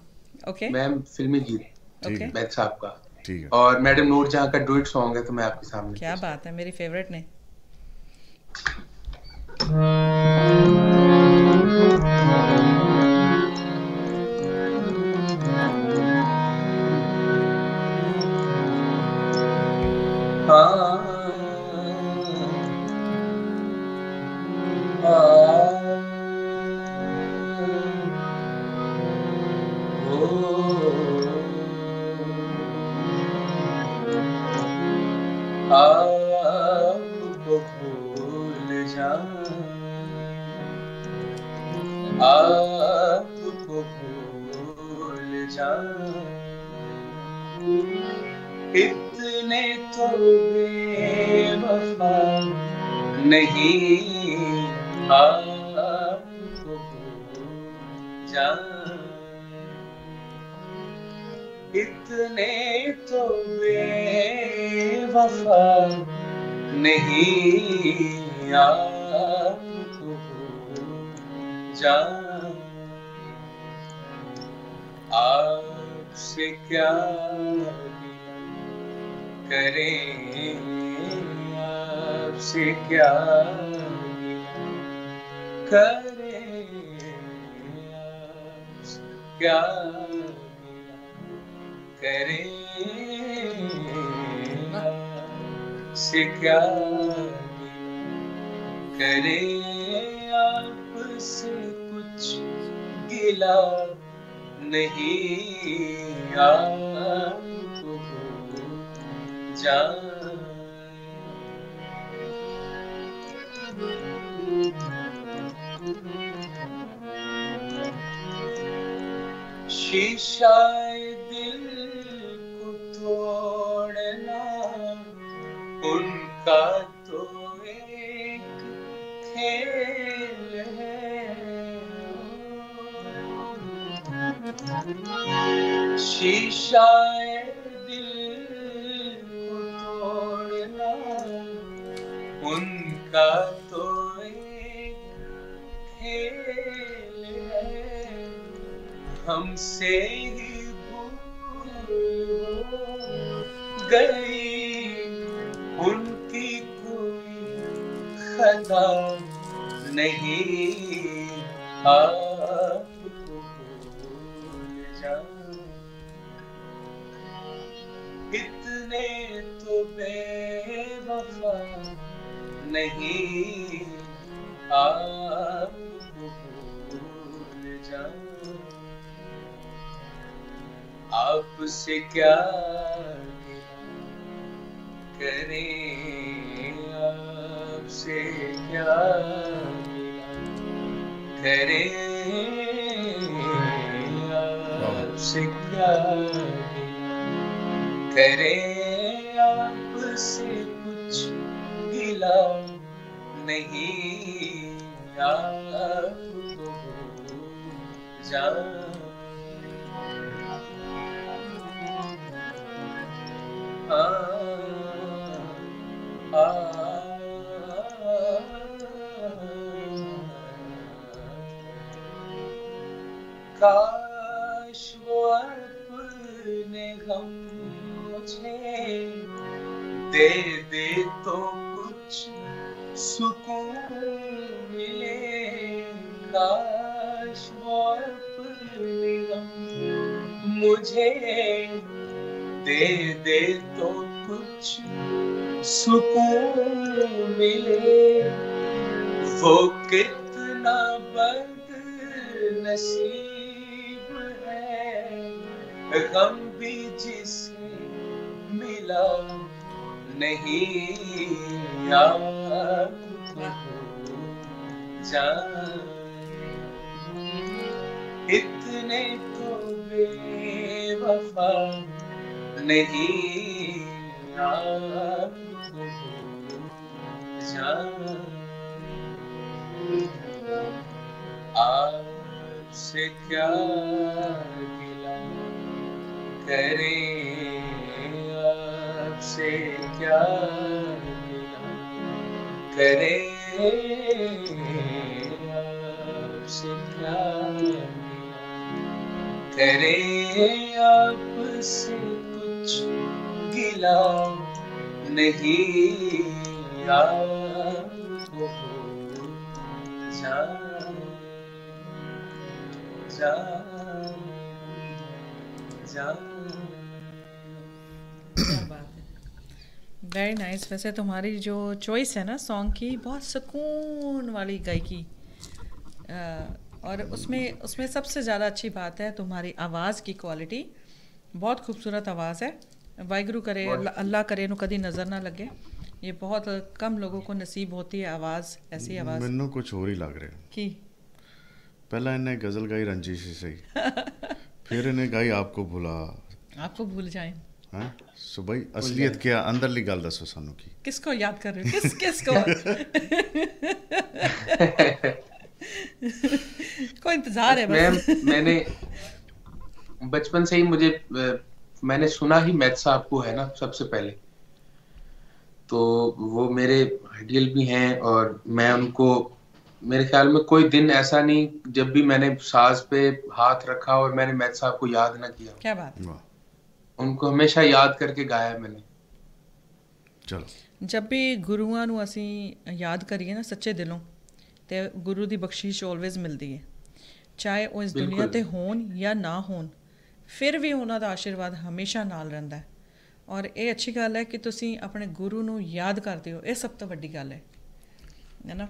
ओके मैम, फिल्मी गीत ओके, बैद साहब का, ठीक है। और मैडम नूर जहाँ का डुएट सॉन्ग है, तो मैं आपके सामने क्या बात है, मेरी फेवरेट ने। आपको भूल जाऊं, आपको भूल जाऊं, इतने तो बेवफा नहीं, आपको भूल जाऊं, इतने तो बेवफा नहीं, आपको भूल जाऊं, आपसे क्या करें, आपसे क्या करें, आपसे क्या करें, आपसे क्या करें, आपसे कुछ गिला नहीं, आपको भूल जाऊं, शीशाए दिल को तोड़ना उनका तो एक खेल है, शीशाए दिल को तोड़ना उनका तो एक खेल है, हमसे ही भूल गई उनकी कोई खता नहीं, आपको भूल जाऊं, इतने तो बेवफा नहीं, आपको भूल जाऊं, आपसे क्या करें, आपसे क्या करें, आपसे क्या करें, आपसे कुछ गिला नहीं, आपको जान काश वो अपने गम मुझे दे दे तो कुछ सुकून मिले, काश वो अपने गम मुझे दे दे तो कुछ सुकून मिले, वो कितना बदनसीब है, गम भी जिसे मिला नहीं, आपको जान, इतने तो बेवफा नहीं, आपको जान, आपसे क्या गिला करें, आपसे क्या गिला करें, आपसे क्या करें, आपसे कुछ गिला नहीं, आपको जान जान जान। क्या बात है, वेरी नाइस। वैसे तुम्हारी जो चॉइस है ना सॉन्ग की, बहुत सुकून वाली गायकी, और उसमें उसमें सबसे ज़्यादा अच्छी बात है तुम्हारी आवाज़ की क्वालिटी, बहुत खूबसूरत आवाज़ है। वाहिगुरू करे, अल्लाह करे नु कदी नज़र ना लगे, ये बहुत कम लोगों को नसीब होती है आवाज़, ऐसी आवाज़। मैनू कुछ और ही लग रहा कि पहला इन्हें गज़ल गाई रंजीश से फिर इन्हें गाई आपको आपको भूल जाए। हाँ सो भाई असलियत क्या अंदरली गल दसो सानू की, किसको याद कर रहे हो, किसको कोई इंतजार है बस। मैंने बचपन से ही मैंने सुना ही मैथ साहब को है ना सबसे पहले, तो वो मेरे आइडियल भी हैं, और मैं उनको, मेरे ख्याल में कोई दिन ऐसा नहीं जब भी मैंने साज पे हाथ रखा और मैंने मैथ साहब को याद ना किया। क्या बात, उनको हमेशा याद करके गाया मैंने। चलो जब भी गुरुआं ਨੂੰ ਅਸੀਂ याद करिए ना सच्चे दिलों, ਤੇ ਗੁਰੂ ਦੀ ਬਖਸ਼ਿਸ਼ ਆਲਵੇਜ਼ ਮਿਲਦੀ ਹੈ, ਚਾਹੇ ਉਹ ਇਸ ਦੁਨੀਆ ਤੇ ਹੋਣ ਜਾਂ ਨਾ ਹੋਣ, ਫਿਰ ਵੀ ਉਹਨਾਂ ਦਾ ਆਸ਼ੀਰਵਾਦ ਹਮੇਸ਼ਾ ਨਾਲ ਰਹਿੰਦਾ ਹੈ। ਔਰ ਇਹ ਅੱਛੀ ਗੱਲ ਹੈ ਕਿ ਤੁਸੀਂ ਆਪਣੇ ਗੁਰੂ ਨੂੰ ਯਾਦ ਕਰਦੇ ਹੋ, ਇਹ ਸਭ ਤੋਂ ਵੱਡੀ ਗੱਲ ਹੈ ना।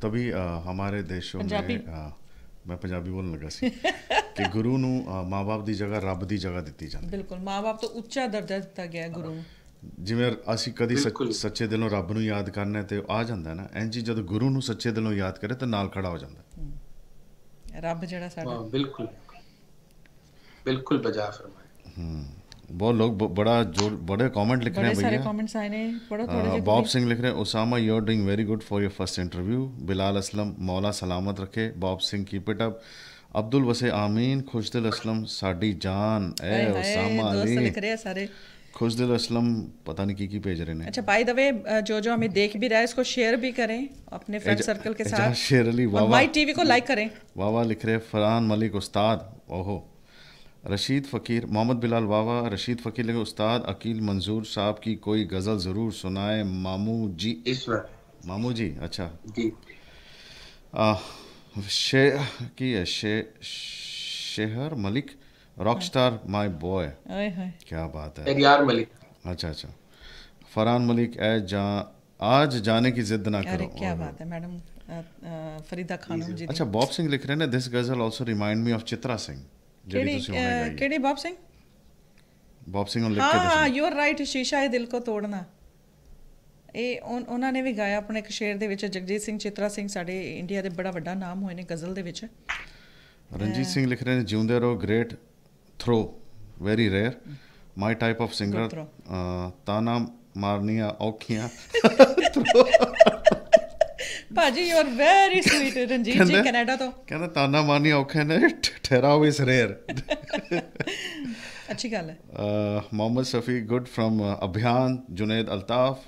तभी हमारे देशों में मैं पंजाबी बोलने लगा सी कि गुरु ਨੂੰ ਮਾਂ ਬਾਪ ਦੀ ਜਗ੍ਹਾ ਰੱਬ ਦੀ ਜਗ੍ਹਾ ਦਿੱਤੀ ਜਾਂਦੀ। ਬਿਲਕੁਲ, ਮਾਂ ਬਾਪ ਤੋਂ ਉੱਚਾ ਦਰਜਾ ਦਿੱਤਾ ਗਿਆ ਗੁਰੂ ਨੂੰ। ਜਿਵੇਂ ਅਸੀਂ ਕਦੀ ਸੱਚੇ ਦਿਲੋਂ ਰੱਬ ਨੂੰ ਯਾਦ ਕਰਨਾ ਤੇ ਆ ਜਾਂਦਾ ਨਾ, ਇੰਜ ਜਦੋਂ ਗੁਰੂ ਨੂੰ ਸੱਚੇ ਦਿਲੋਂ ਯਾਦ ਕਰੇ ਤਾਂ ਨਾਲ ਖੜਾ ਹੋ ਜਾਂਦਾ ਰੱਬ ਜਿਹੜਾ ਸਾਡਾ। ਬਿਲकुल बिल्कुल बजा फरमाया। बहुत लोग बड़े कमेंट लिख रहे हैं भैया, कमेंट्स आए ने, पढ़ो थोड़े। बॉब सिंह लिख रहे हैं, Usama you are doing very good for your first interview. Bilal Aslam, मौला सलामत रखे। Bob Singh keep it up. Abdul Wase आमीन। खुशदिल असलम साडी जान। ए उसामा अली लिख रहे हैं सारे। खुशदिल असलम पता नहीं की भेज रहे हैं। अच्छा बाय द वे, जो हमें देख भी रहा है इसको शेयर भी करें अपने फ्रेंड सर्कल के साथ। शेर अली वाह, माई टीवी को लाइक करें। वाह लिख रहे हैं। फरहान मलिक उस्ताद, ओहो। रशीद फ़कीर, मोहम्मद बिलाल वावा। रशीद फ़कीर लिखे, उस्ताद अकील मंजूर साहब की कोई गज़ल ज़रूर सुनाए मामू जी। मामू जी, अच्छा। शे की है शेहर Malik rock star my boy, ओए होए क्या बात है। शहरयार मलिक। अच्छा अच्छा, फरहान मलिक आज जाने की जिद ना अरे करो। क्या बात है मैडम फरीदा खानम जी दी। अच्छा, बॉब सिंह लिख रहे ने दिस गजल also remind me of Chitra Singh, ਜਿਹੜੀ ਤੁਸੀਂ ਹੁਣੇ ਗਾਈ। ਕਿਹੜੀ ਬਾਬ ਸਿੰਘ? बॉब सिंह लिख के ਹਾਂ ਯੂ ਆਰ ਰਾਈਟ, ਸ਼ੀਸ਼ਾ ਹੈ ਦਿਲ ਕੋ ਤੋੜਨਾ। ਇਹ ਉਹਨਾਂ ਨੇ ਵੀ ਗਾਇਆ ਆਪਣੇ ਇੱਕ ਸ਼ੇਰ ਦੇ ਵਿੱਚ। ਜਗਜੀਤ ਸਿੰਘ ਚਿਤਰਾ ਸਿੰਘ ਸਾਡੇ ਇੰਡੀਆ ਦੇ ਬੜਾ ਵੱਡਾ ਨਾਮ ਹੋਏ ਨੇ ਗਜ਼ਲ ਦੇ ਵਿੱਚ। ਰਣਜੀਤ ਸਿੰਘ ਲਿਖ ਰਹੇ ਨੇ ਜਿਉਂਦੇ ਰਹੋ great throw very rare my type of singer ਤਾਨਾ ਮਾਰਨੀਆਂ ਔਖੀਆਂ। ਭਾਜੀ you are very sweet. Ranjit ji Canada ਤੋਂ ਕਹਿੰਦਾ ਤਾਨਾ ਮਾਰਨੀਆਂ ਔਖੀਆਂ ਨੇ ਠਹਿਰਾਓ ਇਸ ਰੇਅਰ। अच्छी गल है। मोहम्मद शफी गुड फ्रॉम अभियान, जुनैद अल्ताफ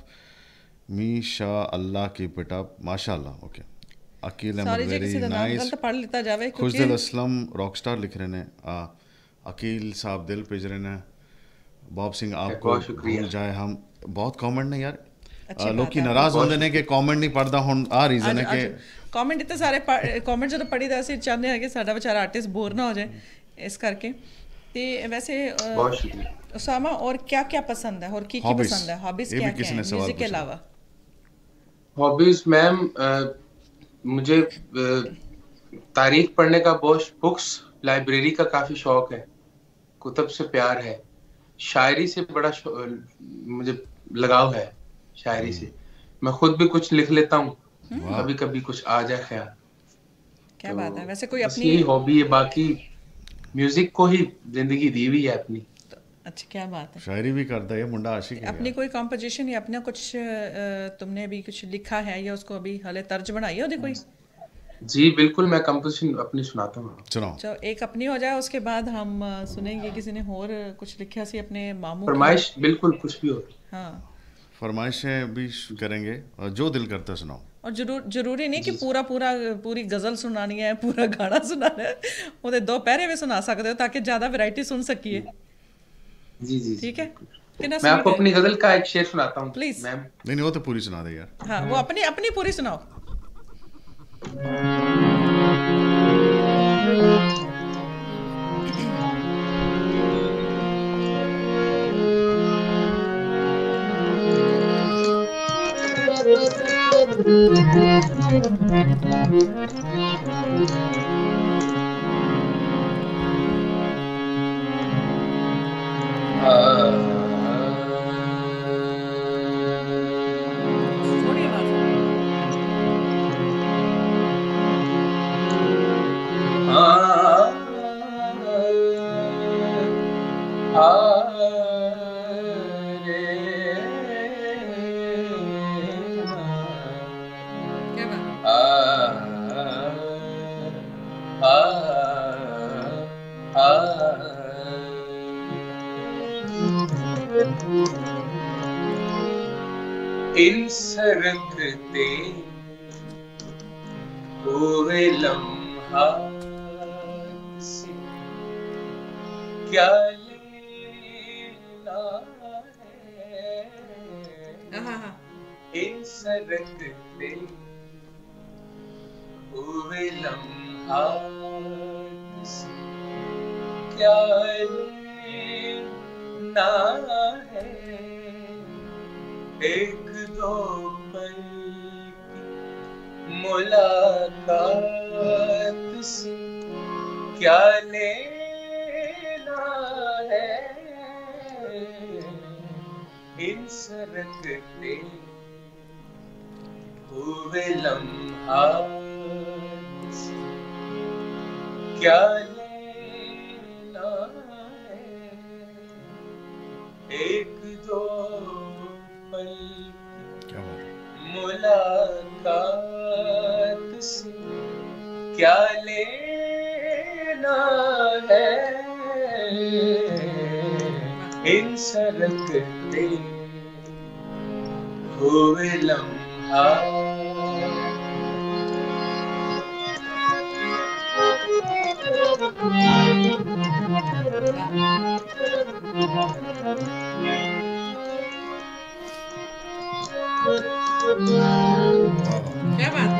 मी शाह अल्लाह की पिटा माशाल्लाह। Okay, Aqeel Ahmed very nice. पढ़ लेता जावे। खुशदिल असलम रॉकस्टार लिख रहे हैं। अकील साहब दिल भेज रहे हैं। बॉब सिंह आपको भूल जाए हम। बहुत कमेंट ने यार, लोग नाराज होंगे ने कि कमेंट नहीं पढ़ता। हुण आ रीजन है कि कमेंट इतने सारे कमेंट जो पढ़ी दा ਅਸੀਂ ਚਾਹੁੰਦੇ ਹਾਂ ਕਿ ਸਾਡਾ ਵਿਚਾਰਾ ਆਰਟਿਸਟ ਬੋਰ ਨਾ ਹੋ ਜਾਏ, ਇਸ ਕਰਕੇ। ਤੇ वैसे उसामा और क्या क्या पसंद है और की पसंद है? हॉबीज क्या क्या है म्यूजिक के अलावा? हॉबीज मैम, मुझे तारीख पढ़ने का बहुत, बुक्स लाइब्रेरी का काफी शौक है, कुतुब से प्यार है, शायरी से बड़ा मुझे लगाव है। शायरी से मैं खुद भी कुछ लिख लेता हूँ, कभी कभी कुछ आ जाए ख्याल। क्या बात है। वैसे कोई अपनी यही हॉबी है, बाकी म्यूजिक को ही जिंदगी दी हुई है अपनी। अच्छा, क्या बात है। शायरी भी करता है मुंडा, आशिक है। अपनी कोई कंपोजिशन या अपना कुछ तुमने अभी कुछ लिखा है या उसको अभी हाले तर्ज बनाई है कोई? जी बिल्कुल, मैं कंपोजिशन अपनी सुनाता हूँ। सुनाओ। एक अपनी हो जाए, उसके बाद हम सुनेंगे किसी ने और कुछ लिखा सी अपने मामू। फरमाइश बिल्कुल कुछ भी हो। हाँ, फरमाइशें भी करेंगे और जो दिल करता सुनाओ। और जरूरी नहीं कि पूरी गज़ल सुनानी है, पूरा गाना सुनाना है। वो दो पैरे में सुना सकते हो ताकि ज़्यादा वैरायटी सुन सकिए। जी जी ठीक है। मैं आपको अपनी गज़ल का एक शेर सुनाता हूँ प्लीज मैम। नहीं वो तो पूरी सुना दे यार। हाँ, वो अपनी पूरी सुनाओ। इन सरकते हुए लम्हात से क्या लेना है, इन सरकते हुए लम्हात से क्या लेना है, एक दो पल की मुलाकात से क्या लेना है, इन सरकते हुए लम्हात से क्या लेना है, एक दो पल मुलाकात से क्या लेना है, इन सरकते हुए लम्हात। क्या बात।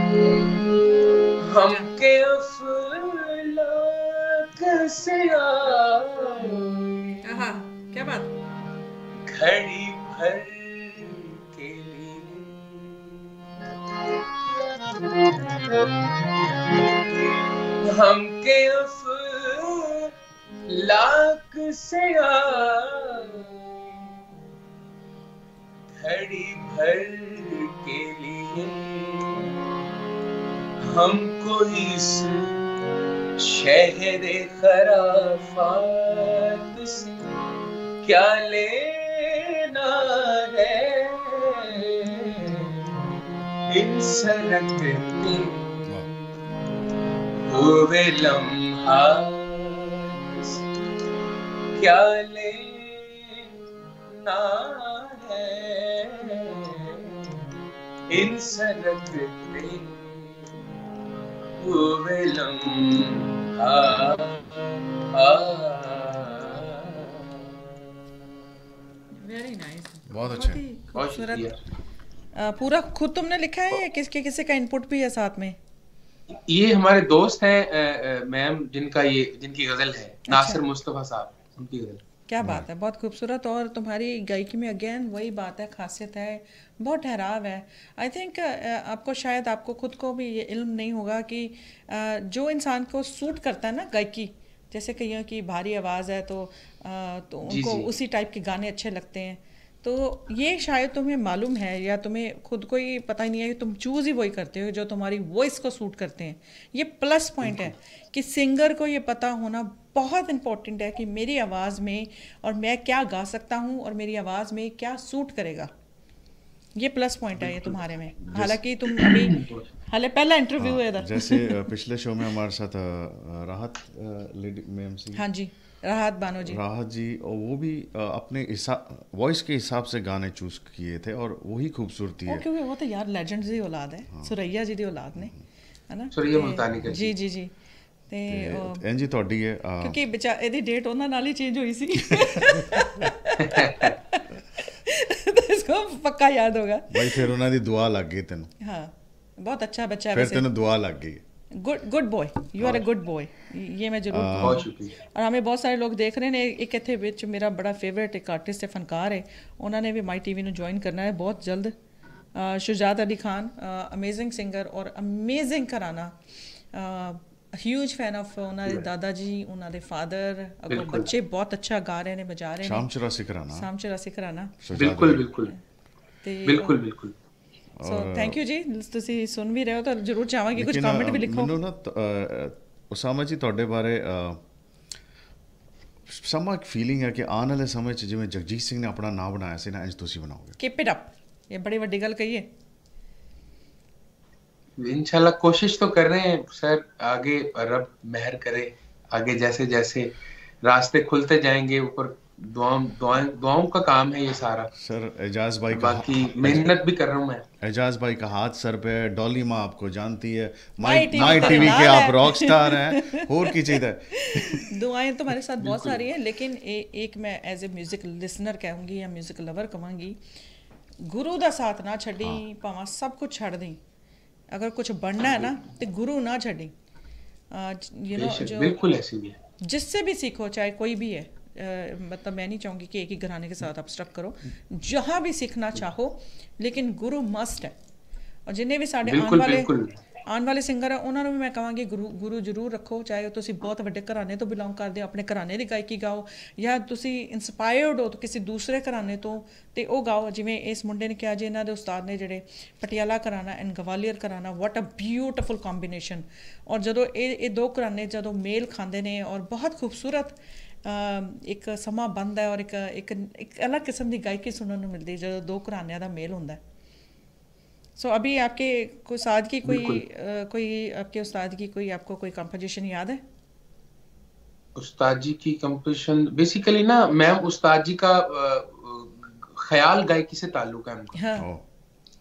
हमके अफलाक से आए, आहा, क्या बात। घड़ी भर के लिए हमके अफलाक से आए, घड़ी भर के लिए हमको इस शहरे खराफात से क्या लेना है, इन सरकते हुए लम्हात से क्या लेना है, इन सरकते हुए लम्हात। वेरी नाइस, बहुत अच्छे। बहुत खूबसूरत। शुक्रिया। पूरा खुद तुमने लिखा है या किसी का इनपुट भी है साथ में? ये हमारे दोस्त हैं मैम, जिनकी गजल है, नासिर मुस्तफा साहब, उनकी गजल। क्या बात है, बहुत खूबसूरत। और तुम्हारी गायकी में अगेन वही बात है, खासियत है, बहुत ठहराव है। आई थिंक आपको शायद आपको खुद को भी ये इल्म नहीं होगा कि जो इंसान को सूट करता है ना गायकी, जैसे कईयों की भारी आवाज़ है तो उनको उसी टाइप के गाने अच्छे लगते हैं, तो ये शायद तुम्हें मालूम है या तुम्हें खुद को ही पता ही नहीं है कि तुम चूज़ ही वही करते हो जो तुम्हारी वॉइस को सूट करते हैं। ये प्लस पॉइंट है कि सिंगर को ये पता होना बहुत इम्पोर्टेंट है कि मेरी आवाज़ में और मैं क्या गा सकता हूँ और मेरी आवाज़ में क्या सूट करेगा। ये प्लस पॉइंट है ये तुम्हारे में। हालांकि तुम अभी हाले पहला इंटरव्यू है इधर। जैसे पिछले शो में हमारे साथ राहत लेडी मैम सी, हाँ जी, राहत बानो जी, राहत जी, और वो भी अपने वॉइस के हिसाब से गाने चूज किए थे और वही खूबसूरती है। क्योंकि वो तो यार लेजेंड्स दी औलाद है, सुरैया जी दी औलाद ने, है ना, सुरैया मुल्तानी का जी जी जी। ਤੇ ਇੰਜ ਹੀ ਤੁਹਾਡੀ ਹੈ ਕਿਉਂਕਿ ਇਹਦੀ ਡੇਟ ਉਹਨਾਂ ਨਾਲ ਹੀ ਚੇਂਜ ਹੋਈ ਸੀ। इसको पक्का याद होगा भाई, फिर ਉਹਨਾਂ ਦੀ ਦੁਆ ਲੱਗ ਗਈ ਤੈਨੂੰ। हाँ, बहुत अच्छा बच्चा है, फिर ਤੈਨੂੰ ਦੁਆ ਲੱਗ ਗਈ। Good boy, you are a good boy, ये मैं जरूर बहुत शुक्रिया। और हमें बहुत सारे लोग देख रहे हैं। एक इत्थे विच मेरा बड़ा फेवरेट एक आर्टिस्ट है, फनकार है, उन्होंने भी माई टीवी ਨੂੰ ज्वाइन करना है बहुत जल्द। शुजात अली खान, अमेजिंग सिंगर और अमेजिंग घराना, ਹਿਊਜ ਫੈਨ ਆਫ ਉਹਨਾਂ ਦੇ ਦਾਦਾ ਜੀ, ਉਹਨਾਂ ਦੇ ਫਾਦਰ, ਅੱਗੋਂ ਬੱਚੇ ਬਹੁਤ ਅੱਛਾ ਗਾ ਰਹੇ ਨੇ, ਬਜਾ ਰਹੇ ਨੇ। ਸ਼ਾਮ 84 ਘਰਾਣਾ, ਸ਼ਾਮ 84 ਘਰਾਣਾ, ਬਿਲਕੁਲ ਬਿਲਕੁਲ ਤੇ ਬਿਲਕੁਲ ਬਿਲਕੁਲ। ਸੋ ਥੈਂਕ ਯੂ ਜੀ, ਤੁਸੀਂ ਸੁਣ ਵੀ ਰਹੇ ਹੋ ਤਾਂ ਜ਼ਰੂਰ ਚਾਹਾਂਗੇ ਕੁਝ ਕਮੈਂਟ ਵੀ ਲਿਖੋ। ਮੈਨੂੰ ਨਾ ਉਸਾਮਾ ਜੀ ਤੁਹਾਡੇ ਬਾਰੇ ਸਮਾਂ ਇੱਕ ਫੀਲਿੰਗ ਹੈ ਕਿ ਆਉਣ ਵਾਲੇ ਸਮੇਂ 'ਚ ਜਿਵੇਂ ਜਗਜੀਤ ਸਿੰਘ ਨੇ ਆਪਣਾ ਨਾਮ ਬਣਾਇਆ ਸੀ ਨਾ, ਇੰਜ ਤੁਸੀਂ ਬਣਾਓਗੇ। ਕੀਪ ਇਟ ਅਪ, ਇਹ ਬੜੀ ਵੱਡੀ ਗੱਲ ਕਹੀ ਹੈ। इंशाल्लाह कोशिश तो कर रहे हैं सर, आगे रब मेहर करे, आगे जैसे जैसे रास्ते खुलते जाएंगे, ऊपर दुआओं का काम है ये सारा। सर एजाज भाई बाकी मेहनत भी कर रहा हूँ मैं। एजाज भाई का हाथ सर पे है, डॉली माँ आपको जानती है, माई टीवी के आप रॉक स्टार हैं, और की चीज़ है। दुआएं तो हमारे साथ बहुत सारी हैं, लेकिन एक मैं एज ए म्यूजिक लिसनर कहूँगी या म्यूजिक लवर कहांगी, गुरु का साथ ना छड़ी, भावें सब कुछ छड़ दी, अगर कुछ बनना है ना तो गुरु ना छड़ी। यू नो, जो बिल्कुल ऐसी भी है, जिससे भी सीखो, चाहे कोई भी है, मतलब मैं नहीं चाहूँगी कि एक ही घराने के साथ आप स्टक करो, जहाँ भी सीखना चाहो, लेकिन गुरु मस्ट है। और जिन्हें भी साढ़े आने वाले सिंगर है, उन्होंने भी मैं कहांगी गुरु जरूर रखो, चाहे तुसी बहुत वड्डे घराने तो बिलोंग करदे हो, अपने घराने की गायकी गाओ, या तुसी इंस्पायर्ड हो तो किसी दूसरे घराने तो वो गाओ। जिवें इस मुंडे ने कहा जी, इन्हों के उस्ताद ने जिहड़े पटियाला घराना एंड गवालियर घराना, वट अ ब्यूटिफुल कॉम्बीनेशन। और जदों ये दो घराने जदों मेल खांदे ने और बहुत खूबसूरत एक समा बनता है और एक अलग किस्म की गायकी सुनने को मिलती है जदों दो घरानियां दा मेल होंदा है। सो अभी आपके कोई उस्ताद की कोई आपके उस्ताद की कोई आपको कोई कंपोजिशन याद है? उस्ताद जी की कंपोजिशन बेसिकली ना मैम, उस्ताद जी का ख्याल गायकी से ताल्लुक है उनका। हाँ,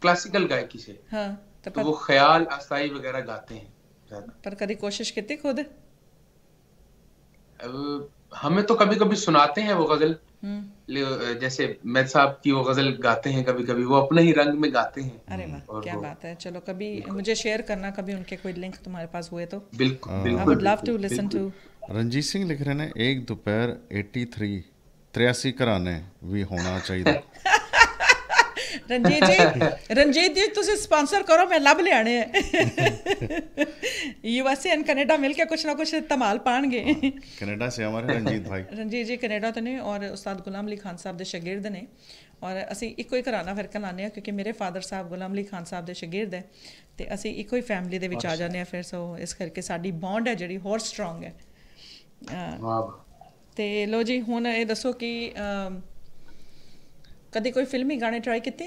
क्लासिकल गायकी से। हाँ, तो वो ख्याल आसाई वगैरह गाते हैं ज्यादा। पर कभी कोशिश की खुद? हमें तो कभी कभी सुनाते हैं वो गजल, जैसे मेहदी साहब की वो गजल गाते हैं कभी कभी, वो अपने ही रंग में गाते हैं। अरे वाह, और क्या वो बात है। चलो कभी बिल्कुल मुझे शेयर करना, कभी उनके कोई लिंक तुम्हारे पास हुए तो। बिल्कुल आई बिल्कुल वुड लव टू बिल्कुल लिसन बिल्कुल। टू। रंजीत सिंह लिख रहे ने एक दोपहर 83 83 घराने भी होना चाहिए। ਰਣਜੀਤ ਜੀ ਤੁਸੀਂ ਸਪਾਂਸਰ ਕਰੋ, ਮੈਂ ਲੱਭ ਲਿਆਣੇ यूएसए एंड कनाडा मिल के कुछ ना कुछ धमाल पाएंगे। कनाडा से हमारे रंजीत भाई। ਰਣਜੀਤ ਜੀ ਕੈਨੇਡਾ ਤੋਂ ਨੇ ਔਰ ਉਸਤਾਦ ਗੁਲਾਮ ਅਲੀ ਖਾਨ ਸਾਹਿਬ ਦੇ ਸ਼ਾਗਿਰਦ ਨੇ, ਔਰ ਅਸੀਂ ਇੱਕੋ ਹੀ ਘਰਾਣਾ ਫਿਰ ਕੇ ਲਾਉਂਦੇ ਹਾਂ ਕਿਉਂਕਿ ਮੇਰੇ ਫਾਦਰ ਸਾਹਿਬ ਗੁਲਾਮ ਅਲੀ ਖਾਨ ਸਾਹਿਬ ਦੇ ਸ਼ਾਗਿਰਦ ਹੈ ਤੇ ਅਸੀਂ ਇੱਕੋ ਹੀ ਫੈਮਿਲੀ ਦੇ ਵਿੱਚ ਆ ਜਾਂਦੇ ਹਾਂ ਫਿਰ। ਸੋ ਇਸ ਕਰਕੇ ਸਾਡੀ ਬੌਂਡ ਹੈ ਜਿਹੜੀ ਹੋਰ ਸਟਰੋਂਗ ਹੈ। ਤੇ ਲੋ ਜੀ, ਹੁਣ ਇਹ ਦੱਸੋ ਕਿ कभी कोई फिल्मी गाने ट्राई किए?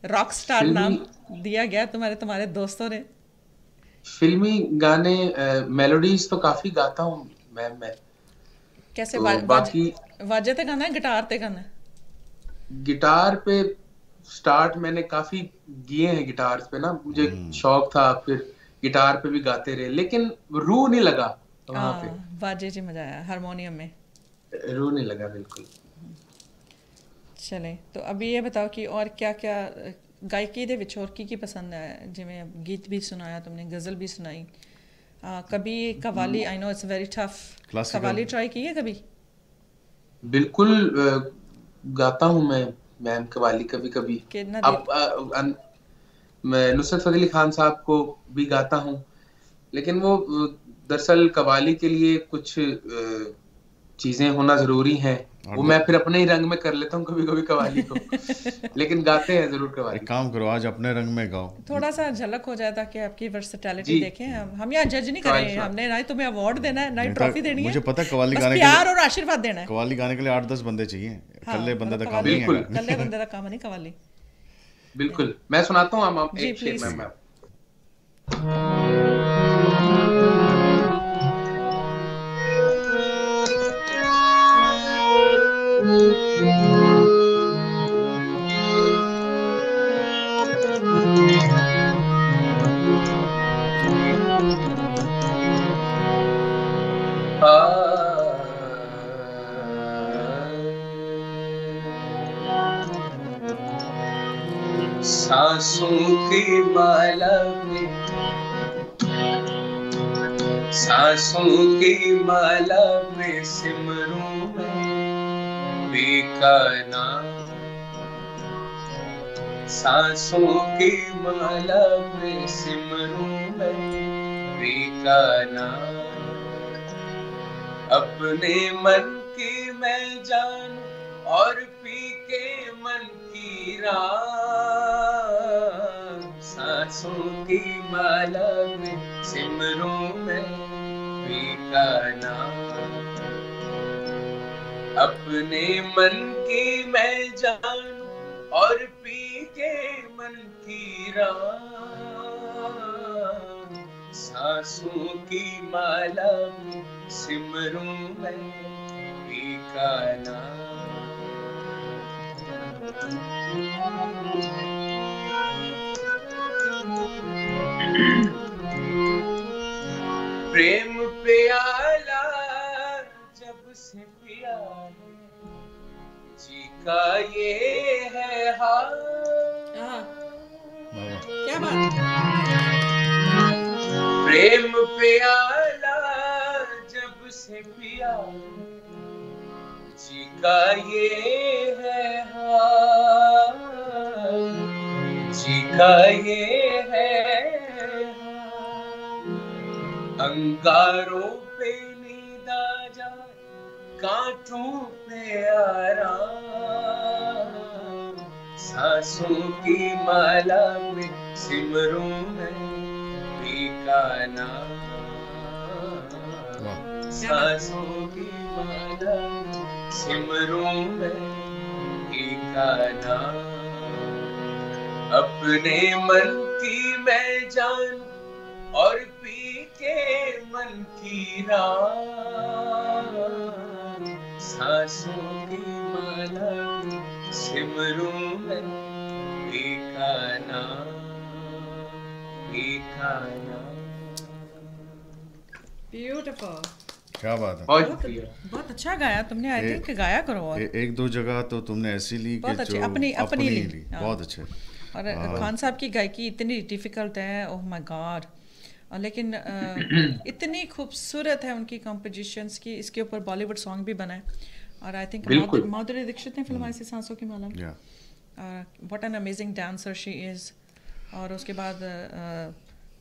रॉक स्टार नाम दिया गया तुम्हारे दोस्तों ने। फिल्मी गाने मेलोडीज तो काफी गाता हूँ मैं। कैसे तो बाकी वाजे ते गाना है, गिटार ते गाना है? गिटार पे स्टार्ट मैंने काफी किए हैं, गिटार पे ना मुझे शौक था, फिर गिटार पे भी गाते रहे, लेकिन रूह नहीं लगा वहाँ पे। वाजे जी मजा आया, हारमोनियम में रूह नहीं लगा बिल्कुल। चले तो अभी ये बताओ कि और क्या क्या गायकी दे विच और की पसंद है? जिवें गीत भी सुनाया तुमने, गज़ल भी सुनाई, कभी qawwali, I know it's very tough, qawwali try की है कभी? बिल्कुल गाता हूँ मैं कवाली कभी कभी। अब मैं नुसरत फतेह अली खान साहब को भी गाता हूँ, लेकिन वो दरअसल कवाली के लिए कुछ चीजें होना जरूरी हैं, वो मैं फिर अपने ही रंग में कर लेता हूँ कभी कभी कवाली को। लेकिन गाते हैं जरूर कवाली। एक काम करो, आज अपने रंग में गाओ, थोड़ा सा झलक हो जाए ताकि आपकी वर्सेटैलिटी देखें। हम यहाँ जज नहीं कर रहे हैं, हमने ना ही तुम्हें अवार्ड देना है ना ही ट्रॉफी देनी है। मुझे पता कवाली गाने के लिए प्यार और आशीर्वाद देना है। कवाली गाने के लिए 8-10 बंदे चाहिए, कल्ले बंदे का काम नहीं है। कल्ले बंदे का काम नहीं कवाली। बिल्कुल, मैं सुनाता हूँ आप जी प्लीज। सांसों की माला में, सांसों की माला में सिमरूं मैं का नाम। सांसों की माला में सिमरूं मैं का नाम। अपने मन की मैं जानूं और पी के मन की राम। सांसों की माला में सिमरूं मैं का नाम। अपने मन की मैं जानूं और पी के मन की राम। सांसों की माला में सिमरूं मैं का नाम। प्रेम प्याला जब से पिया जी का ये है हाल। क्या बात। प्रेम प्याला जब से पिया जी का ये है हाल। जी का ये है अंगारों पे नींद आ जाए, कांटों पे आराम। सांसों की माला में सिमरूं मैं का नाम। सांसों की माला में सिमरूं मैं का नाम। अपने मन की मैं जानूं और पी के मन की राम। सांसों की माला में सिमरूं मैं का नाम। Beautiful. क्या बात है। बहुत शुक्रिया। बहुत अच्छा गाया तुमने, आई थिंक गाया करो और एक दो जगह तो तुमने ऐसी ली कि बहुत अच्छी जो अपनी ली। बहुत अच्छे। और खान साहब की गायकी इतनी डिफिकल्ट है, ओह माय गॉड, लेकिन इतनी खूबसूरत है उनकी कंपोजिशंस की। इसके ऊपर बॉलीवुड सॉन्ग भी बना है और आई थिंक माधुरी दीक्षित ने फिल्माई थी सांसों की माला में। What an amazing dancer she is. और उसके बाद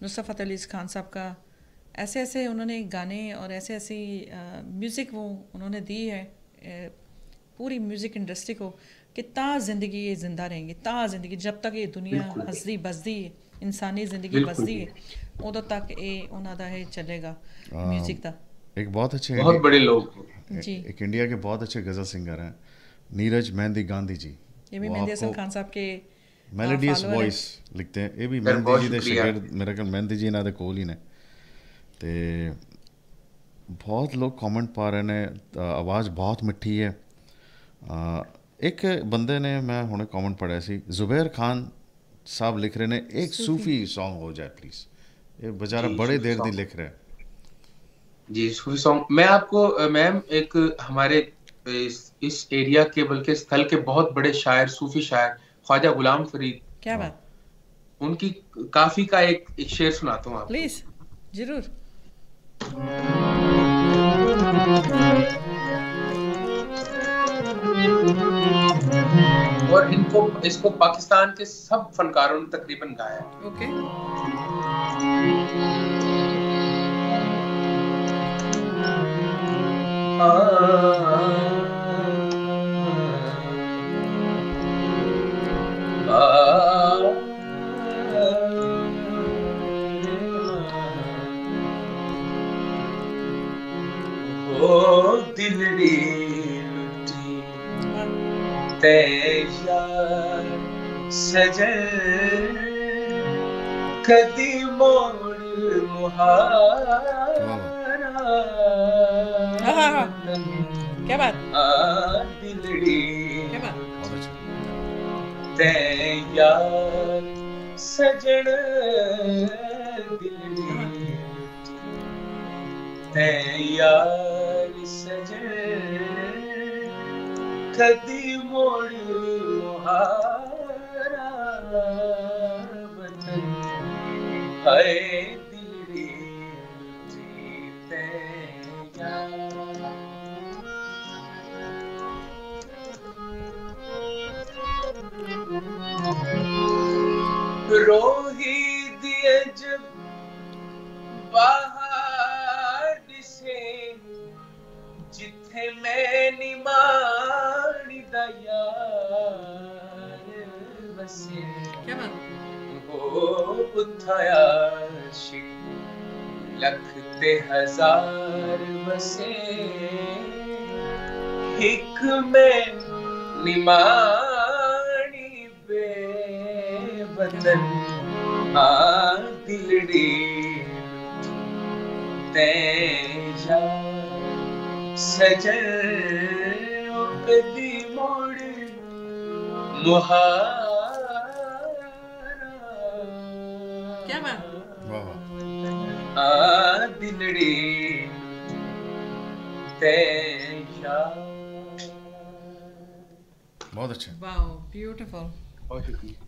नुसरत फ़तेह अली खान साहब का ऐसे ऐसे उन्होंने गाने और ऐसे ऐसी म्यूज़िक वो उन्होंने दी है पूरी म्यूज़िक इंडस्ट्री को कि ता ज़िंदगी ये ज़िंदा रहेंगी, ता ज़िंदगी जब तक ये दुनिया हसदी बसदी है, इंसानी ज़िंदगी बसदी है, उदों तक ये उन्हों का है चलेगा म्यूज़िक का। एक बहुत अच्छे बहुत बड़े लोग जी, एक इंडिया के बहुत अच्छे गज़ल सिंगर हैं नीरज मेहंदी गांधी जी। ये भी मेहंदी हसन खान साहब के मेलोडियस वॉइस लिखते हैं। ये भी मेहंदी जी दे शागिर्द मेरे ख्याल मेहंदी जी इन्हां दे कोल ही ने। ते बहुत लोग कमेंट पा रहे ने आवाज़ बहुत मिठी है। एक बंदे ने मैं हुणे कमेंट पढ़िया सी जुबैर खान साहब लिख रहे ने एक सूफी सॉन्ग हो जाए प्लीज। ये बेचारा बड़े देर दी लिख रहे हैं जी सूफी सॉन्ग। मैं आपको मैम एक हमारे इस एरिया के बल्कि स्थल के बहुत बड़े शायर सूफी शायर ख्वाजा गुलाम फरीद, क्या बात, उनकी काफी का एक शेर सुनाता हूँ आपको। प्लीज जरूर। और इसको पाकिस्तान के सब फनकारों ने तकरीबन गाया। ओके दिलड़ी लुटी तेजा सजन कदी मोड़ मुहारा। क्या बात, दिलड़ी क्या बात, तेजा सजन दिलड़ी तेजा सजन कदी मोड़ मुहारा वतन है दिलड़ी जीते जा। रोही दिए जब बाहर से जिथे मैं निमाणी दा यार बसे। क्या बात, वो उठाया आशिक लख ते हजार बसे हिक में निमाणी बेवतन दिलड़ी तेजा सजन कदी मोड़ मुहारा। क्या बात, दिलड़ी तेजा। बहुत अच्छे, वाओ ब्यूटीफुल, बहुत शुक्रिया।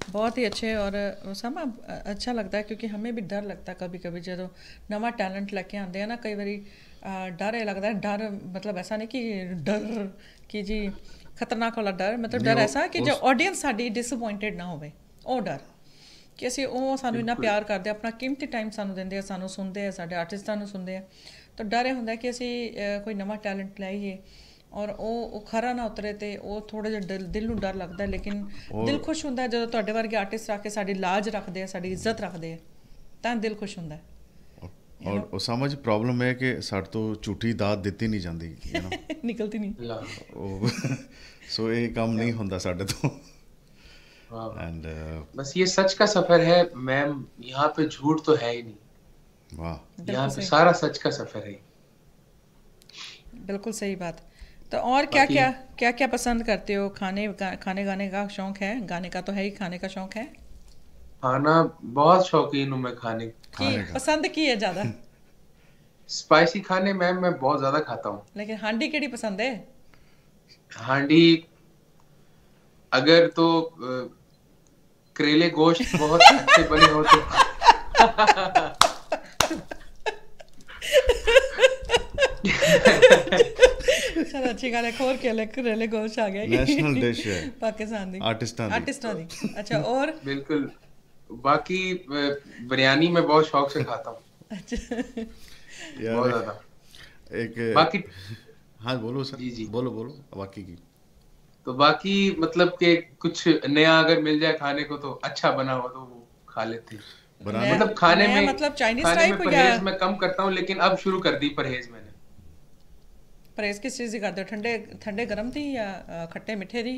बहुत ही अच्छे। और समा अच्छा लगता है क्योंकि हमें भी डर लगता है कभी कभी जो नवा टैलेंट लेके आते हैं ना, कई बारी डर ये लगता है। डर मतलब ऐसा नहीं कि डर कि जी खतरनाक वाला डर, मतलब डर ऐसा कि जो ऑडियंस साडी डिसअपॉइंटेड ना होवे, ਉਹ ਡਰ ਕਿ ਅਸੀਂ ਉਹ ਸਾਨੂੰ ਇੰਨਾ ਪਿਆਰ ਕਰਦੇ, ਆਪਣਾ ਕੀਮਤੀ ਟਾਈਮ ਸਾਨੂੰ ਦਿੰਦੇ ਆ, ਸਾਨੂੰ ਸੁਣਦੇ ਆ, ਸਾਡੇ ਆਰਟਿਸਟਾਂ ਨੂੰ ਸੁਣਦੇ ਆ, ਤਾਂ ਡਰ ਇਹ ਹੁੰਦਾ ਕਿ ਅਸੀਂ ਕੋਈ ਨਵਾਂ ਟੈਲੈਂਟ ਲਾਈਏ ਔਰ ਉਹ ਖਰਾ ਨਾ ਉਤਰੇ ਤੇ ਉਹ ਥੋੜਾ ਜਿਹਾ ਦਿਲ ਨੂੰ ਡਰ ਲੱਗਦਾ। ਲੇਕਿਨ ਦਿਲ ਖੁਸ਼ ਹੁੰਦਾ ਜਦੋਂ ਤੁਹਾਡੇ ਵਰਗੇ ਆਰਟਿਸਟ ਆ ਕੇ ਸਾਡੀ ਲਾਜ ਰੱਖਦੇ ਆ, ਸਾਡੀ ਇੱਜ਼ਤ ਰੱਖਦੇ ਆ, ਤਾਂ ਦਿਲ ਖੁਸ਼ ਹੁੰਦਾ। ਔਰ ਉਸਾਮਾ ਜੀ ਪ੍ਰੋਬਲਮ ਹੈ ਕਿ ਸਾਡੇ ਤੋਂ ਝੂਠੀ ਦਾਤ ਦਿੱਤੀ ਨਹੀਂ ਜਾਂਦੀ, ਨਿਕਲਦੀ ਨਹੀਂ, ਸੋ ਇਹ ਕੰਮ ਨਹੀਂ ਹੁੰਦਾ ਸਾਡੇ ਤੋਂ। एंड बस ये सच का सफर है मैम, यहाँ पे झूठ तो है ही नहीं। वाह, यहाँ पे सारा सच का सफर है। बिल्कुल सही बात। तो और क्या क्या क्या क्या पसंद करते हो? खाने गाने का शौक है? गाने का तो है ही, खाने का शौक है? खाना बहुत शौकीन हूँ मैं खाने की। पसंद की है ज्यादा? स्पाइसी खाने मैं बहुत ज्यादा खाता हूँ। लेकिन हांडी केड़ी पसंद है? हांडी अगर तो करेले गोश्त बहुत अच्छे बने हो तो चल अच्छी गल है, खोर के करेले गोश्त आ गया, नेशनल डिश है पाकिस्तान दी, आर्टिस्टां दी। अच्छा, और बिल्कुल। बाकी बिरयानी मैं बहुत शौक से खाता हूँ, अच्छा बहुत ज्यादा। एक बाकी हाँ बोलो सर। जी जी, बोलो बाकी की। तो बाकी मतलब कि कुछ नया अगर मिल जाए खाने को तो अच्छा बना हो तो वो खा लेते हैं। बनाना मतलब खाने नया में मतलब चाइनीज खाने में टाइप या परहेज मैं कम करता हूँ, लेकिन अब शुरू कर दी परहेज मैंने। परहेज किस चीज दी करते हो? ठंडे ठंडे गरम थी या खट्टे मीठे दी?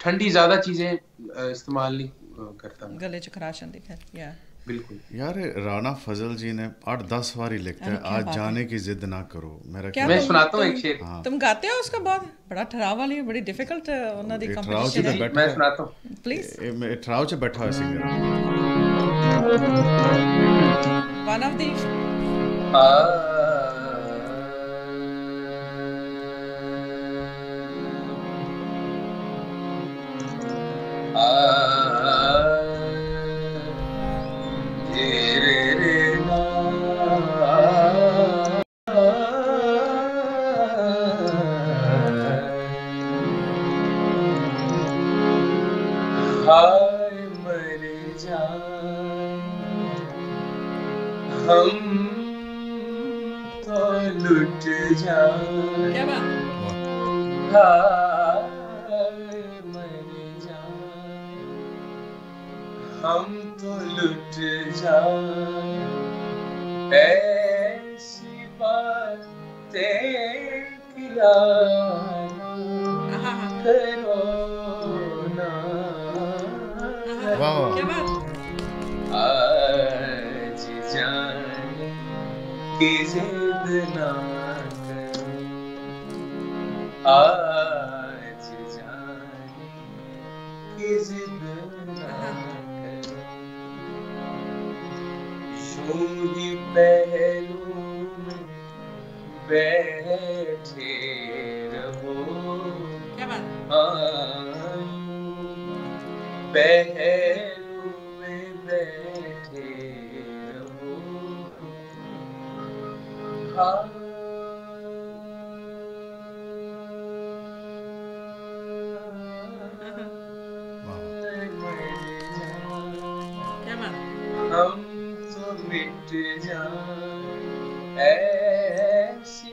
ठंडी ज्यादा चीजें इस्तेमाल नहीं करता मैं। गले च खराश आंदी खैर, या बिल्कुल। यार राना फजल जी ने 8-10 बार ही लिखता है, अरे क्या आज बात जाने की जिद ना करो। मेरा क्या मैं तुम सुनाता हूँ एक तुम शेर। हाँ तुम गाते हो उसका? बहुत बड़ा ठहराव वाली, बड़ी डिफिकल्ट ਉਹਨਾਂ ਦੀ ਇਹ ਠਰਾव कंपटीशन ਚ है। बैठा मैं है। सुनाता हूँ। प्लीज, ਇਹ ਠਰਾव ਚ बैठा है सिंगर। वन ऑफ दी हाय मर जाए हम तो लुट जाए, क्या बात? हाय मर जाए हम तो लुट जाए, ऐसी बातें किया करो ना, वाह क्या बात? आज जाने की जिद ना करो, आज जाने की जिद ना करो, यूं ही पहलू में बैठे रहो, क्या बात? पहलू में बैठे रहो, क्या बात? हम तो मिट जाए, ऐसी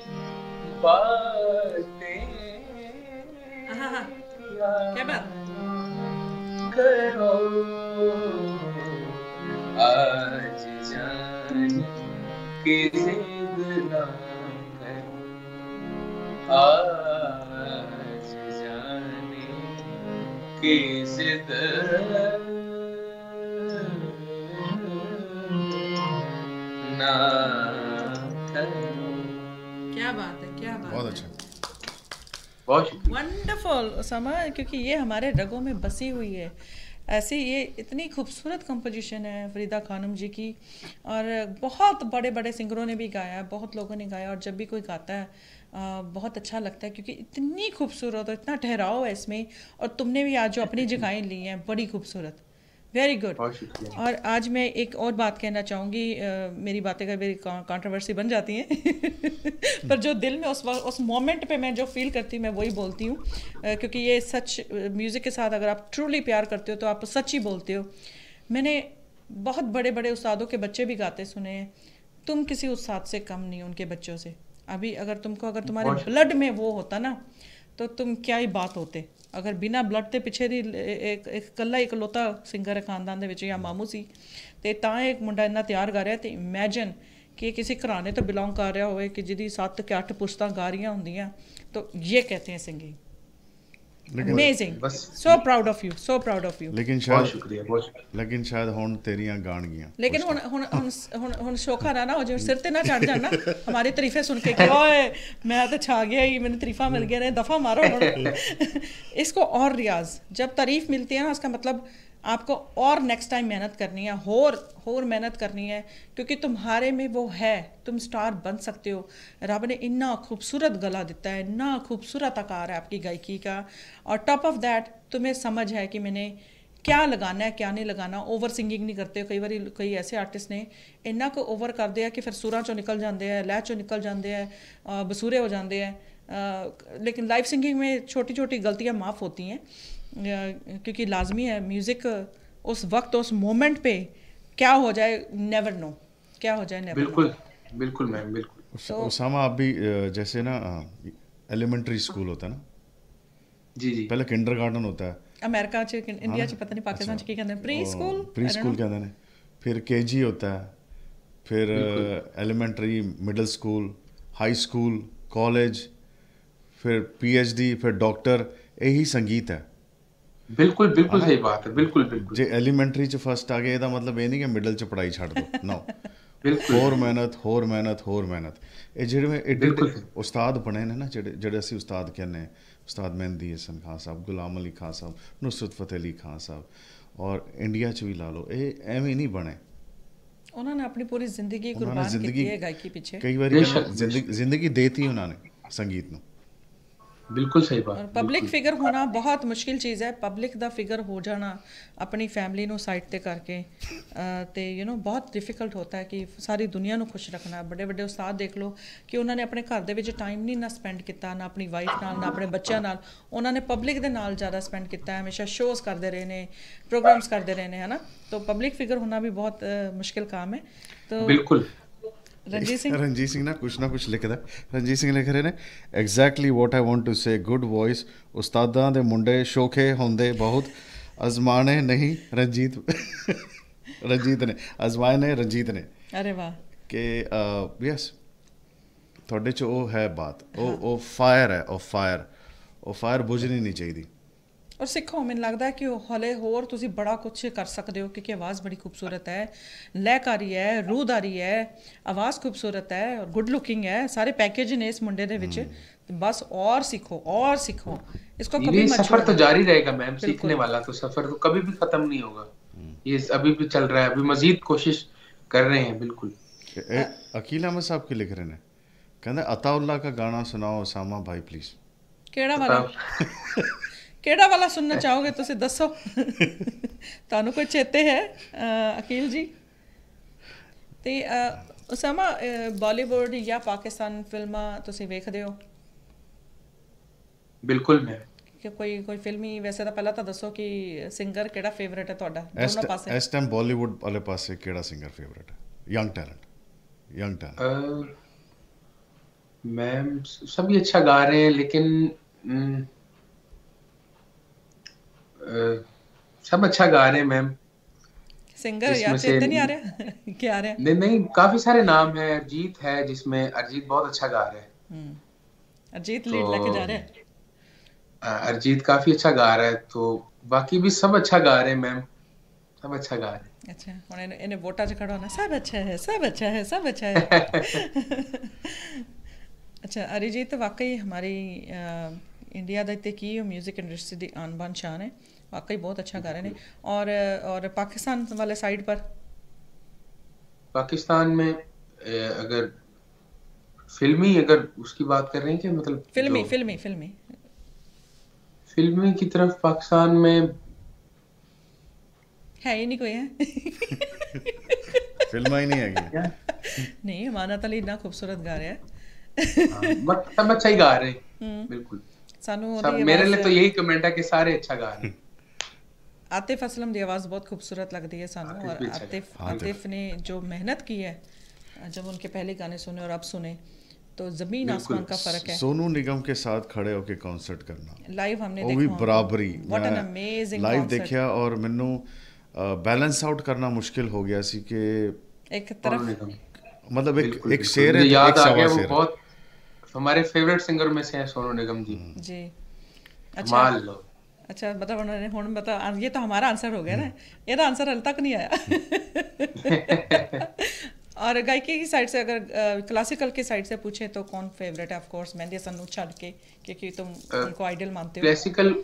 बातें क्या बात? करो, आज जाने की जिद ना करो, आज जाने की जिद ना करो। क्या बात है, क्या बात बहुत है। अच्छा। बहुत शुक्रिया। वंडरफुल उसामा, क्योंकि ये हमारे रगों में बसी हुई है। ऐसी ये इतनी खूबसूरत कंपोजिशन है फरीदा खानम जी की, और बहुत बड़े बड़े सिंगरों ने भी गाया, बहुत लोगों ने गाया, और जब भी कोई गाता है बहुत अच्छा लगता है, क्योंकि इतनी खूबसूरत और इतना ठहराव है इसमें, और तुमने भी आज जो अपनी जगहें ली हैं बड़ी खूबसूरत, वेरी गुड। बहुत शुक्रिया। और आज मैं एक और बात कहना चाहूँगी, मेरी बातें कभी कंट्रोवर्सी बन जाती हैं पर जो दिल में उस मोमेंट पे मैं जो फील करती हूँ मैं वही बोलती हूँ, क्योंकि ये सच, म्यूज़िक के साथ अगर आप ट्रूली प्यार करते हो तो आप सच ही बोलते हो। मैंने बहुत बड़े बड़े उस्तादों के बच्चे भी गाते सुने हैं, तुम किसी उस्ताद से कम नहीं उनके बच्चों से। अभी अगर तुम्हारे ब्लड में वो होता ना तो तुम क्या ही बात होते। अगर बिना ब्लड के पिछे दी एक कल्ला इकलौता सिंगर है खानदान दे विच या मामू सी ते तां एक मुंडा इन्ना तैयार गा रहा है, तो इमेजिन कि किसी घराने तो बिलोंग कर रहा होए कि जिहदी 7 के 8 पुश्तां गा रही होंदियां, तो ये कहते हैं singing. Amazing, so proud of you, so proud of you. लेकिन बहुत शायद शुक्रिया, बहुत शुक्रिया। लेकिन शायद हुण तेरियां गाणगियां। लेकिन हुण शोखा ना हो जो सिर ते ना चढ़ जाना हमारी तारीफें सुन के कि ओए मैं तो छा गया ही, मैंने तारीफा मिल गया, दफ़ा मारो। इसको और रियाज, जब तारीफ मिलती है ना उसका मतलब आपको और नेक्स्ट टाइम मेहनत करनी है, होर मेहनत करनी है, क्योंकि तुम्हारे में वो है, तुम स्टार बन सकते हो। रब ने इन्ना खूबसूरत गला दिता है, इन्ना खूबसूरत आकार है आपकी गायकी का, और टॉप ऑफ दैट तुम्हें समझ है कि मैंने क्या लगाना है क्या नहीं लगाना। ओवर सिंगिंग नहीं करते। कई बार कई ऐसे आर्टिस्ट ने इन्ना को ओवर कर दिया कि फिर सुरां चों निकल जाते हैं, लय चों निकल जाते हैं, बसूरे हो जाते हैं। लेकिन लाइव सिंगिंग में छोटी छोटी गलतियाँ माफ़ होती हैं, क्योंकि लाजमी है म्यूज़िक उस वक्त उस मोमेंट पे क्या हो जाए नेवर नो, क्या हो जाए नेवर। बिल्कुल बिल्कुल मैम, बिल्कुल। उसामा, आप भी जैसे ना एलिमेंट्री स्कूल होता है ना, जी जी, पहले किंडरगार्टन होता है अमेरिका च, इंडिया च पता नहीं पाकिस्तान च की कहते हैं, प्री स्कूल कहते हैं, फिर केजी होता है, फिर elementary, middle school, high school, college, फिर पीएचडी, फिर डॉक्टर। यही संगीत है। बिल्कुल बिल्कुल सही बात है, बिल्कुल बिल्कुल। जे एलिमेंट्री च फर्स्ट आ गए, ਇਹਦਾ मतलब ਇਹ ਨਹੀਂ ਕਿ ਮਿਡਲ ਚ ਪੜਾਈ ਛੱਡ ਦੋ, नो। ਬਿਲਕੁਲ ਹੋਰ ਮਿਹਨਤ, ਹੋਰ ਮਿਹਨਤ, ਹੋਰ ਮਿਹਨਤ। ਇਹ ਜਿਹੜੇ ਏਡੇ ਉਸਤਾਦ ਬਣੇ ਨੇ ਨਾ, ਜਿਹੜੇ ਅਸੀਂ ਉਸਤਾਦ ਕਹਿੰਦੇ, ਉਸਤਾਦ ਮਹਿੰਦੀ ਹਸਨ ਖਾਨ ਸਾਹਿਬ, ਗੁਲਾਮ ਅਲੀ ਖਾਨ ਸਾਹਿਬ, ਨੁਸਰਤ ਫਤਿਹ ਅਲੀ ਖਾਨ ਸਾਹਿਬ, ਔਰ ਇੰਡੀਆ ਚ ਵੀ ਲਾ ਲਓ, ਇਹ ਐਵੇਂ ਨਹੀਂ ਬਣੇ। ਉਹਨਾਂ ਨੇ ਆਪਣੀ ਪੂਰੀ ਜ਼ਿੰਦਗੀ ਕੁਰਬਾਨ ਕੀਤੀ ਹੈ ਗਾਇਕੀ ਪਿੱਛੇ। ਕਈ ਵਾਰੀ ਜ਼ਿੰਦਗੀ ਦੇਤੀ ਉਹਨਾਂ ਨੇ ਸੰਗੀਤ ਨੂੰ। बिल्कुल सही बात। और पब्लिक फिगर होना बहुत मुश्किल चीज़ है। पब्लिक दा फिगर हो जाना अपनी फैमिली नू साइड ते करके, ते यू नो बहुत डिफिकल्ट होता है कि सारी दुनिया नू खुश रखना। बड़े बड़े उस्ताद देख लो कि उन्होंने अपने घर दे विच टाइम नहीं ना स्पेंड किया, ना अपनी वाइफ नाल, ना अपने बच्चों नाल, उन्होंने पब्लिक दे नाल ज़्यादा स्पेंड किया, हमेशा शोज़ करते रहे ने, प्रोग्राम्स करते रहे ने, है ना। तो पब्लिक फिगर होना भी बहुत मुश्किल काम है। तो बिल्कुल। रंजीत सिंह ना कुछ लिखदा। रंजीत सिंह लिख रहे ने, exactly what I want to say, good voice, उस्तादां दे मुंडे शोखे होंदे बहुत, अजमाने नहीं रंजीत ने अजमाए ने रंजीत ने। अरे वाह। कि यस, ਤੁਹਾਡੇ ਚ ਉਹ ਹੈ ਬਾਤ, ਉਹ ਫਾਇਰ ਹੈ, ਉਹ ਫਾਇਰ ਬੁਝਣੀ ਨਹੀਂ ਚਾਹੀਦੀ। और सिखो, मैंने लगता है कि हले होर तुसी बड़ा कुछ कर सकते हो, क्योंकि आवाज़ बड़ी खूबसूरत है, लयकारी है, रूहदारी है, आवाज़ खूबसूरत है और गुड लुकिंग है, सारे पैकेज ने इस मुंडे दे विच। बस और सीखो इसको कभी मत सफर तो जारी रहेगा मैम, सीखने वाला तो सफर तो कभी भी खत्म नहीं होगा। ये अभी भी चल रहा है, अभी मजीद कोशिश कर रहे हैं। बिल्कुल। अकील अहमद साहब की लिख रहे हैं, कहते अताउल्ला का गाना सुनाओ उसामा भाई प्लीज। केड़ा वाला ਕਿਹੜਾ ਵਾਲਾ ਸੁਣਨਾ ਚਾਹੋਗੇ ਤੁਸੀਂ ਦੱਸੋ? ਤੁਹਾਨੂੰ ਕੋਈ ਚੇਤੇ ਹੈ ਅਕੀਲ ਜੀ? ਤੇ ਉਸਾਮਾ, ਬਾਲੀਵੁੱਡ ਜਾਂ ਪਾਕਿਸਤਾਨ ਫਿਲਮਾਂ ਤੁਸੀਂ ਵੇਖਦੇ ਹੋ? ਬਿਲਕੁਲ ਮੈਂ ਕਿ ਕੋਈ ਫਿਲਮੀ, ਵੈਸੇ ਤਾਂ ਪਹਿਲਾਂ ਤਾਂ ਦੱਸੋ ਕਿ ਸਿੰਗਰ ਕਿਹੜਾ ਫੇਵਰਿਟ ਹੈ ਤੁਹਾਡਾ ਦੋਨੋਂ ਪਾਸੇ? ਇਸ ਟਾਈਮ ਬਾਲੀਵੁੱਡ ਵਾਲੇ ਪਾਸੇ ਕਿਹੜਾ ਸਿੰਗਰ ਫੇਵਰਿਟ ਹੈ? ਯੰਗ टैलेंट मैम सभी अच्छा गा रहे हैं, लेकिन सब अच्छा गा रहे हैं मैम। सिंगर यार चेते नहीं आ रहा क्या आ रहा है? नहीं, काफी सारे नाम है। अरिजीत है, जिसमें अरिजीत बहुत अच्छा गा रहा है। अरिजीत लीड लेके जा रहे हैं। अरिजीत काफी अच्छा गा रहा है, तो बाकी भी सब अच्छा गा रहे हैं मैम, सब अच्छा गा रहे हैं। अच्छा, हुण इन्हें वोटा च खड़ा होना, सब अच्छा है, सब अच्छा है, सब अच्छा है। अच्छा, अरिजीत वाकई हमारी इंडिया दा की म्यूजिक इंडस्ट्री दी आन बान शान है, वाकई बहुत अच्छा गा रहे हैं। और पाकिस्तान वाले साइड पर, पाकिस्तान में अगर फिल्मी, अगर उसकी बात कर रहे हैं कि मतलब फिल्मी की तरफ पाकिस्तान में है ही नहीं कोई है। फिल्म ही नहीं है नहीं, अमानत अली इतना खूबसूरत गा रहा है। बट सब अच्छा ही गा रहे हैं। बिल्कुल। मेरे लिए तो यही कमेंट है कि सारे अच्छा गा रहे हैं। आतिफ असलम की आवाज़ बहुत खूबसूरत लगती है सानू, और आतिफ ने जो मेहनत की है, जब उनके पहले गाने सुने और अब सुने तो ज़मीन आसमान का फ़र्क है। सोनू निगम के साथ खड़े होके कॉन्सर्ट करना लाइव हमने देखा, वो भी बराबरी, व्हाट एन अमेजिंग लाइव देखा, और मैनू बैलेंस आउट करना मुश्किल हो गया सी कि एक तरफ मतलब एक शेर है, याद आ गया, वो बहुत हमारे फेवरेट सिंगर में से हैं सोनू निगम जी। अच्छा, अच्छा, मतलब उन्होंने हुण मतलब ये तो हमारा आंसर हो गया ना, ये तो आंसर हाल तक नहीं आया। और और गायकी की साइड से अगर क्लासिकल की साइड से पूछे तो कौन फेवरेट है? ऑफ कोर्स मेहंदी हसन नू छड़ के, क्योंकि तुम उनको आइडल मानते हो। क्लासिकल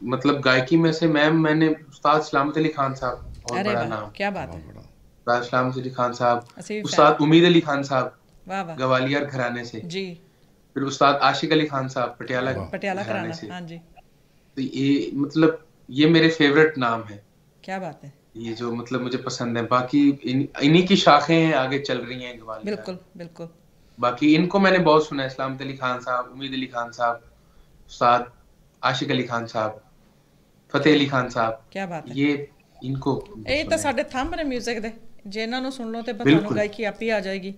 मतलब गायकी में से मैम मैंने उस्ताद सलामत अली खान साहब, बहुत अरे बड़ा वाह, नाम, क्या बात है। उस्ताद सलामत अली खान साहब, असली उस्ताद उम्मीद अली खान साहब वाह वाह ग्वालियर घराने से, जी, फिर उस्ताद आशिक अली खान साहब पटियाला पटियाला घराने कराना, से। हाँ जी, तो ये मतलब ये मेरे फेवरेट नाम है, क्या बात है। ये जो मतलब मुझे पसंद है। बाकी इन्हीं की शाखें हैं, आगे चल रही हैं ग्वालियर। बिल्कुल बिल्कुल। बाकी इनको मैंने बहुत सुना है, सलामत अली खान साहब, उम्मीद अली खान साहब, उस्ताद आशिक अली खान साहब, फतेह अली खान साहब, क्या बात है। ये इनको ਇਹ सुना ਤਾਂ है। ਸਾਡੇ ਥੰਬ ਨੇ 뮤직 ਦੇ, ਜੇ ਇਹਨਾਂ ਨੂੰ ਸੁਣ ਲਓ ਤੇ ਤੁਹਾਨੂੰ ਬਿਲਕੁਲ। ਗਾਇਕੀ ਆਪੇ ਆ ਜਾਏਗੀ।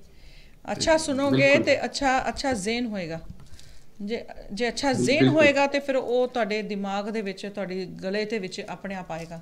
ਅੱਛਾ ਸੁਣੋਗੇ ਬਿਲਕੁਲ। ਤੇ ਅੱਛਾ ਜ਼ੇਨ ਹੋਏਗਾ। ਜੇ ਅੱਛਾ ਜ਼ੇਨ ਬਿਲਕੁਲ। ਹੋਏਗਾ ਤੇ ਫਿਰ ਉਹ ਤੁਹਾਡੇ ਦਿਮਾਗ ਦੇ ਵਿੱਚ, ਤੁਹਾਡੀ ਗਲੇ ਦੇ ਵਿੱਚ ਆਪਣੇ ਆਪ ਆਏਗਾ,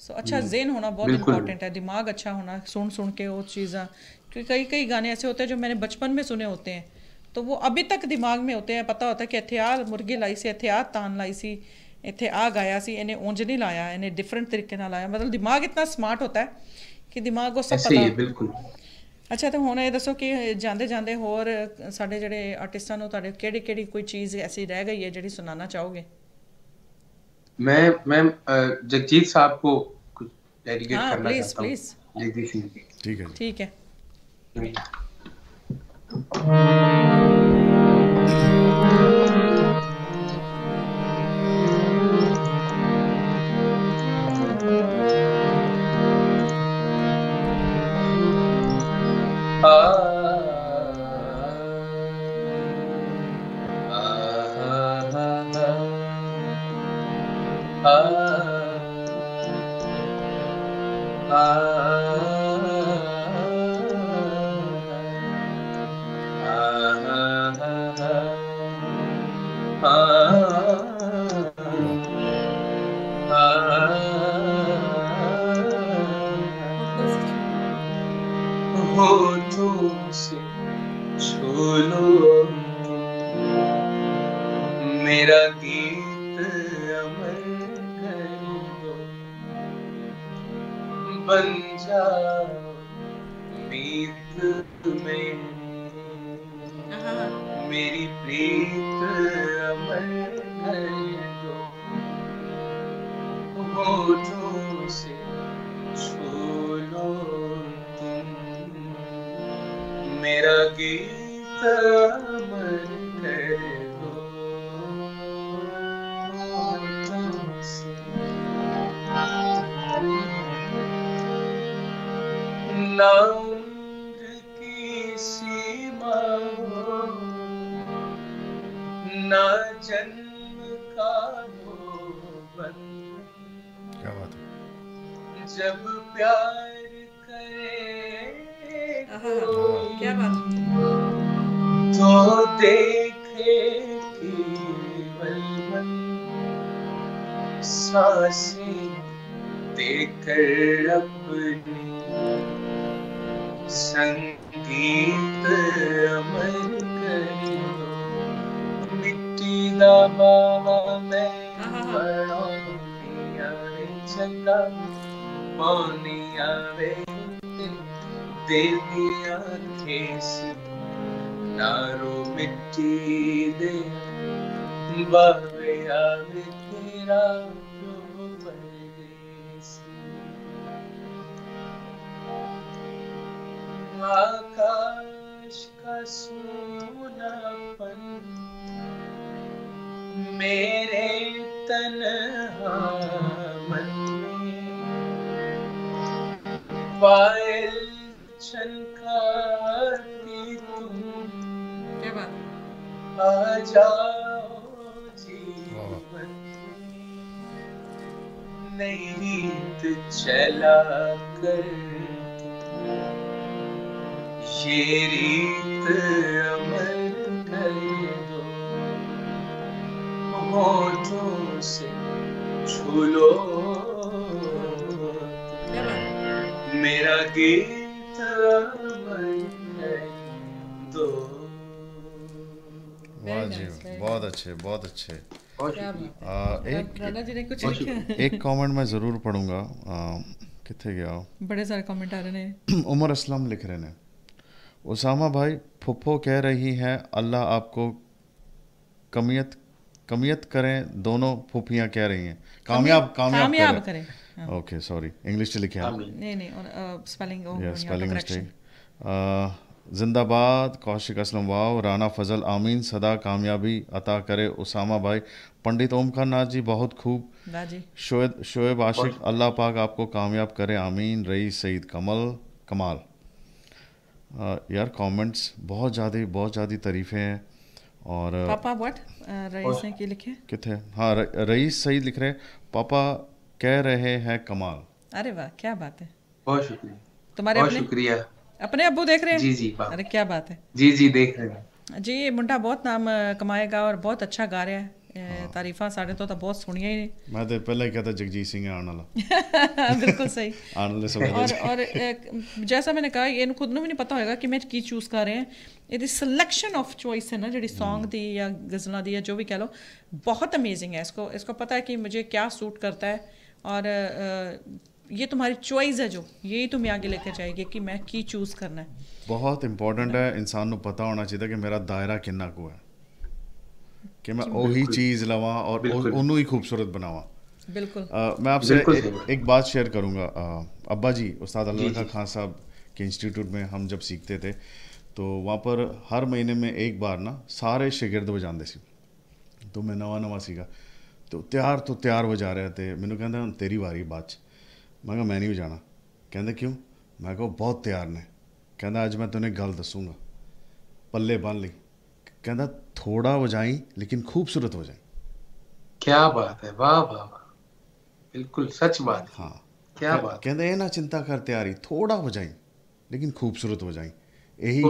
सो अच्छा ज़ेन होना बहुत बिल्कुल। इंपॉर्टेंट है, दिमाग अच्छा होना, सुन के वो चीज़ें, क्योंकि कई गाने ऐसे होते हैं जो मैंने बचपन में सुने होते हैं तो वो अभी तक दिमाग में होते हैं, पता होता है कि इत्थे आ मुर्गी लाई सी, इत्थे आ तान लाई सी, इत्थे आ गाया सी, इन्हें ਉਂਝ नहीं लाया, इन्हें डिफरेंट तरीके ਨਾਲ लाया। मतलब दिमाग इतना स्मार्ट होता है कि दिमाग को सब ऐसे ही पता। है, बिल्कुल। ਅੱਛਾ, ਤੇ ਹੁਣ ਇਹ ਦੱਸੋ ਕਿ ਜਾਂਦੇ ਜਾਂਦੇ ਹੋਰ ਸਾਡੇ ਜਿਹੜੇ ਆਰਟਿਸਟਾਂ ਨੂੰ ਤੁਹਾਡੇ ਕਿਹੜੀ ਕੋਈ ਚੀਜ਼ ਐਸੀ ਰਹਿ ਗਈ ਹੈ ਜਿਹੜੀ ਸੁਣਾਉਣਾ ਚਾਹੋਗੇ? मैं जगजीत साहब को कुछ डेडिकेट हाँ करना प्लीज चाहता हूँ। प्लीज। जगजीत सिंह जी। ठीक है जी। ठीक है। होठों से छू लो मेरा गीत अमर कर दो, बन जाओ मीत में मेरी प्रीत अमर कर दो, होठों से छू लो मेरा गीत अमर कर दो, तुमसे ना उम्र की सीमा हो, ना जन्म का हो बंधन, क्या बात है। जब प्यार करे क्या बात। तो देखे केवल मन, सांसें देकर अपनी संगीत अमर कर दो, मिट्टी दा बावा मैं बनानी आवे चंगा, पानी आवे देवी आंखें से नारो मिट्टी दे, बावे आवे तेरा जो परदेस, आकाश का सोनापन मेरे तन्हा मन में, पायल छनकाती तुम, क्या बात। आ जाओ जीवन नई रीत चला कर, ये रीत अमर कर दो, होठों से छू लो मेरा गीत अमर कर दो। वाह जी, बहुत अच्छे बहुत अच्छे। एक राणा जी ने कुछ एक कमेंट मैं ज़रूर पढ़ूंगा किथे गया हो? बड़े सारे कमेंट आ रहे हैं। उमर असलम लिख रहे हैं, उसामा भाई फुप्पो कह रही है अल्लाह आपको कमियत कमियत करें, दोनों फूफियाँ कह रही हैं कामयाब कामयाब करें। ओके सॉरी, इंग्लिश से लिखे हैं। नहीं स्पेलिंग स्पेलिंग मिस्टेक। जिंदाबाद कौशिक असलम, वाओ। राना फजल, आमीन, सदा कामयाबी अता करे उसामा भाई। पंडित ओमकार नाथ जी बहुत खूब। शोएब आशिक, अल्लाह पाक आपको कामयाब करे, आमीन। रईस सईद कमाल। यार कमेंट्स बहुत ज़्यादा तारीफ़ें हैं। और पापा व्हाट रईस ने क्या लिखे किथे? हाँ रईस सईद लिख रहे हैं, पापा कह रहे हैं कमाल। अरे वाह क्या बात है, बहुत शुक्रिया। तुम्हारे बहुत शुक्रिया। अपने अब्बू देख रहे हैं? जी जी। अरे क्या बात है। जी देख रहे हैं जी। ये मुंडा बहुत नाम कमाएगा और बहुत अच्छा गा रहा है। तारीफा साढ़े तो बहुत सुनिया ही नहीं। मैं तो पहले ही कहता जगजीत सिंह है आने वाला। बिल्कुल सही। आने वाले और जैसा मैंने कहा ये खुद ਨੂੰ भी नहीं पता होगा कि मैं की चूज़ कर रहे हैं। ये सिलेक्शन ऑफ चॉइस है ना जी सॉन्ग दी या गज़लों दी या जो भी कह लो, बहुत अमेजिंग है। इसको पता है कि मुझे क्या सूट करता है और ये तुम्हारी चॉइस है जो यही तुम्हें आगे लेकर जाएगी कि मैं की चूज़ करना है। बहुत इंपॉर्टेंट है इंसान को पता होना चाहिए कि मेरा दायरा कितना को है, कि मैं वही चीज़ लवां और उन्हों ही खूबसूरत बनावा। बिल्कुल। मैं आपसे एक बात शेयर करूँगा। अब्बा जी उस्ताद अल्लाह खान साहब के इंस्टीट्यूट में हम जब सीखते थे तो वहाँ पर हर महीने में एक बार ना सारे शागिर्द बजाते सी। तो मैं नवा सीखा तो तैयार बजा रहे थे। मैंने कहता हूँ तेरी वारी बाद। मैं कहा मैं नहीं बजाना। कहते क्यों? मैं कहा बहुत तैयार ने। कहता अज मैं तुम्हें गल दसूँगा, पल्ले बन ली। कहता थोड़ा बजाई लेकिन खूबसूरत हो जाए। क्या बात है, वाह वाह वाह, बिल्कुल सच बात। हाँ क्या बात। कहते ये ना चिंता कर तैयारी, थोड़ा बजाई लेकिन खूबसूरत हो जाए। यही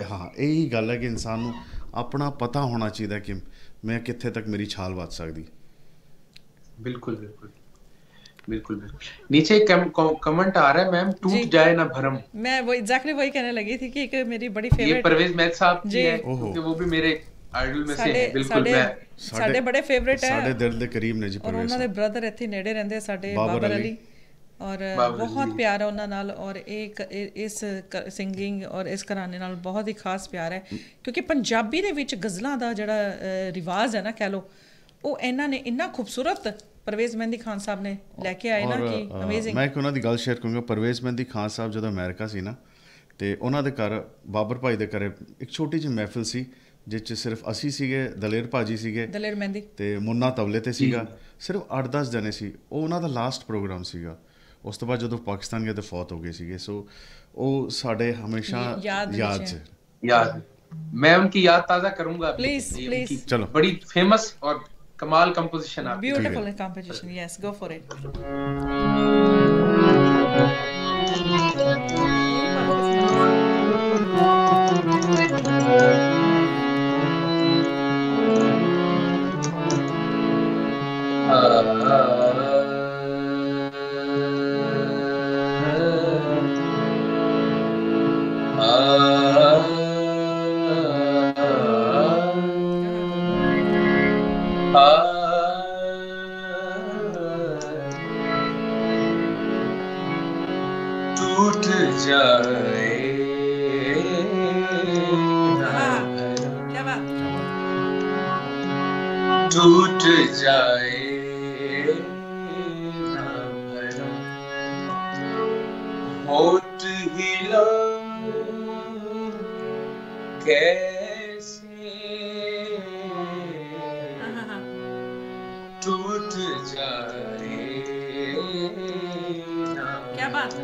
हाँ यही गल है कि इंसान को अपना पता होना चाहिए कि मैं कितने तक मेरी छाल बच सकती। बिल्कुल बिल्कुल बिल्कुल बिल्कुल। नीचे कमेंट आ रहा है मैम, टूट जाए ना भरम। मैं वो एग्जैक्टली वही कहने लगी थी कि एक मेरी बड़ी फेवरेट ये परवेज मैथ साहब की है क्योंकि वो भी मेरे आइडल में से हैं। बिल्कुल मैं ਸਾਡੇ ਬੜੇ ਫੇਵਰਿਟ ਹੈ, ਸਾਡੇ ਦਿਲ ਦੇ ਕਰੀਬ ਨੇ ਜੀ ਔਰ ਉਹਨਾਂ ਦੇ ਬ੍ਰਦਰ ਇੱਥੇ ਨੇੜੇ ਰਹਿੰਦੇ ਸਾਡੇ ਬਾਬਰ ਅਲੀ ਔਰ ਬਹੁਤ ਪਿਆਰ ਹੈ ਉਹਨਾਂ ਨਾਲ। ਔਰ ਇਸ ਸਿੰਗਿੰਗ ਔਰ ਇਸ ਘਰਾਣੇ ਨਾਲ ਬਹੁਤ ਹੀ ਖਾਸ ਪਿਆਰ ਹੈ ਕਿਉਂਕਿ ਪੰਜਾਬੀ ਦੇ ਵਿੱਚ ਗਜ਼ਲਾਂ ਦਾ ਜਿਹੜਾ ਰਿਵਾਜ ਹੈ ਨਾ ਕਹਿ ਲਓ, ਉਹ ਇਹਨਾਂ ਨੇ ਇੰਨਾ ਖੂਬਸੂਰਤ परवेज मेहंदी खान साहब ने लेके आए ना कि अमेजिंग। मैं एक उन्हों की गल शेयर करूँगा। परवेज मेहंदी खान साहब जो अमेरिका सी ना तो उन्होंने घर बाबर भाई के घर एक छोटी जी महफिल सी जिस सिर्फ असी सीगे, दलेर भाजी सीगे, दलेर मेहंदी ते मुन्ना तबले ते सीगा, सिर्फ 8-10 जने सी। वो उन्होंने लास्ट प्रोग्राम सीगा। उस तो बाद जो पाकिस्तान गए तो फौत हो गए सीगे। सो वो साढ़े हमेशा याद मैं उनकी याद ताज़ा करूँगा प्लीज प्लीज। चलो बड़ी फेमस और कमाल कंपोजिशन आप। Beautiful composition, yes go for it. टूट जाए टूट जाए ना भरम, होठ हिला कैसे टूट जाए ना। क्या बात।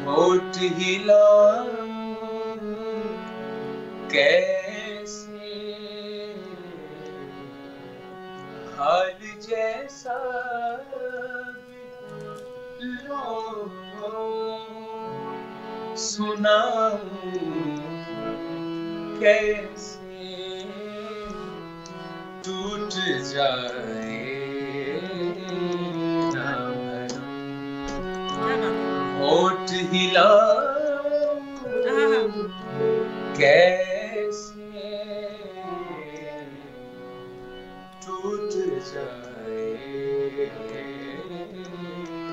होठ हिला कैसे हाल जैसा लो सुनाऊं कैसे टूट जाए ना भरम, होठ हिला कैसे टूट जाए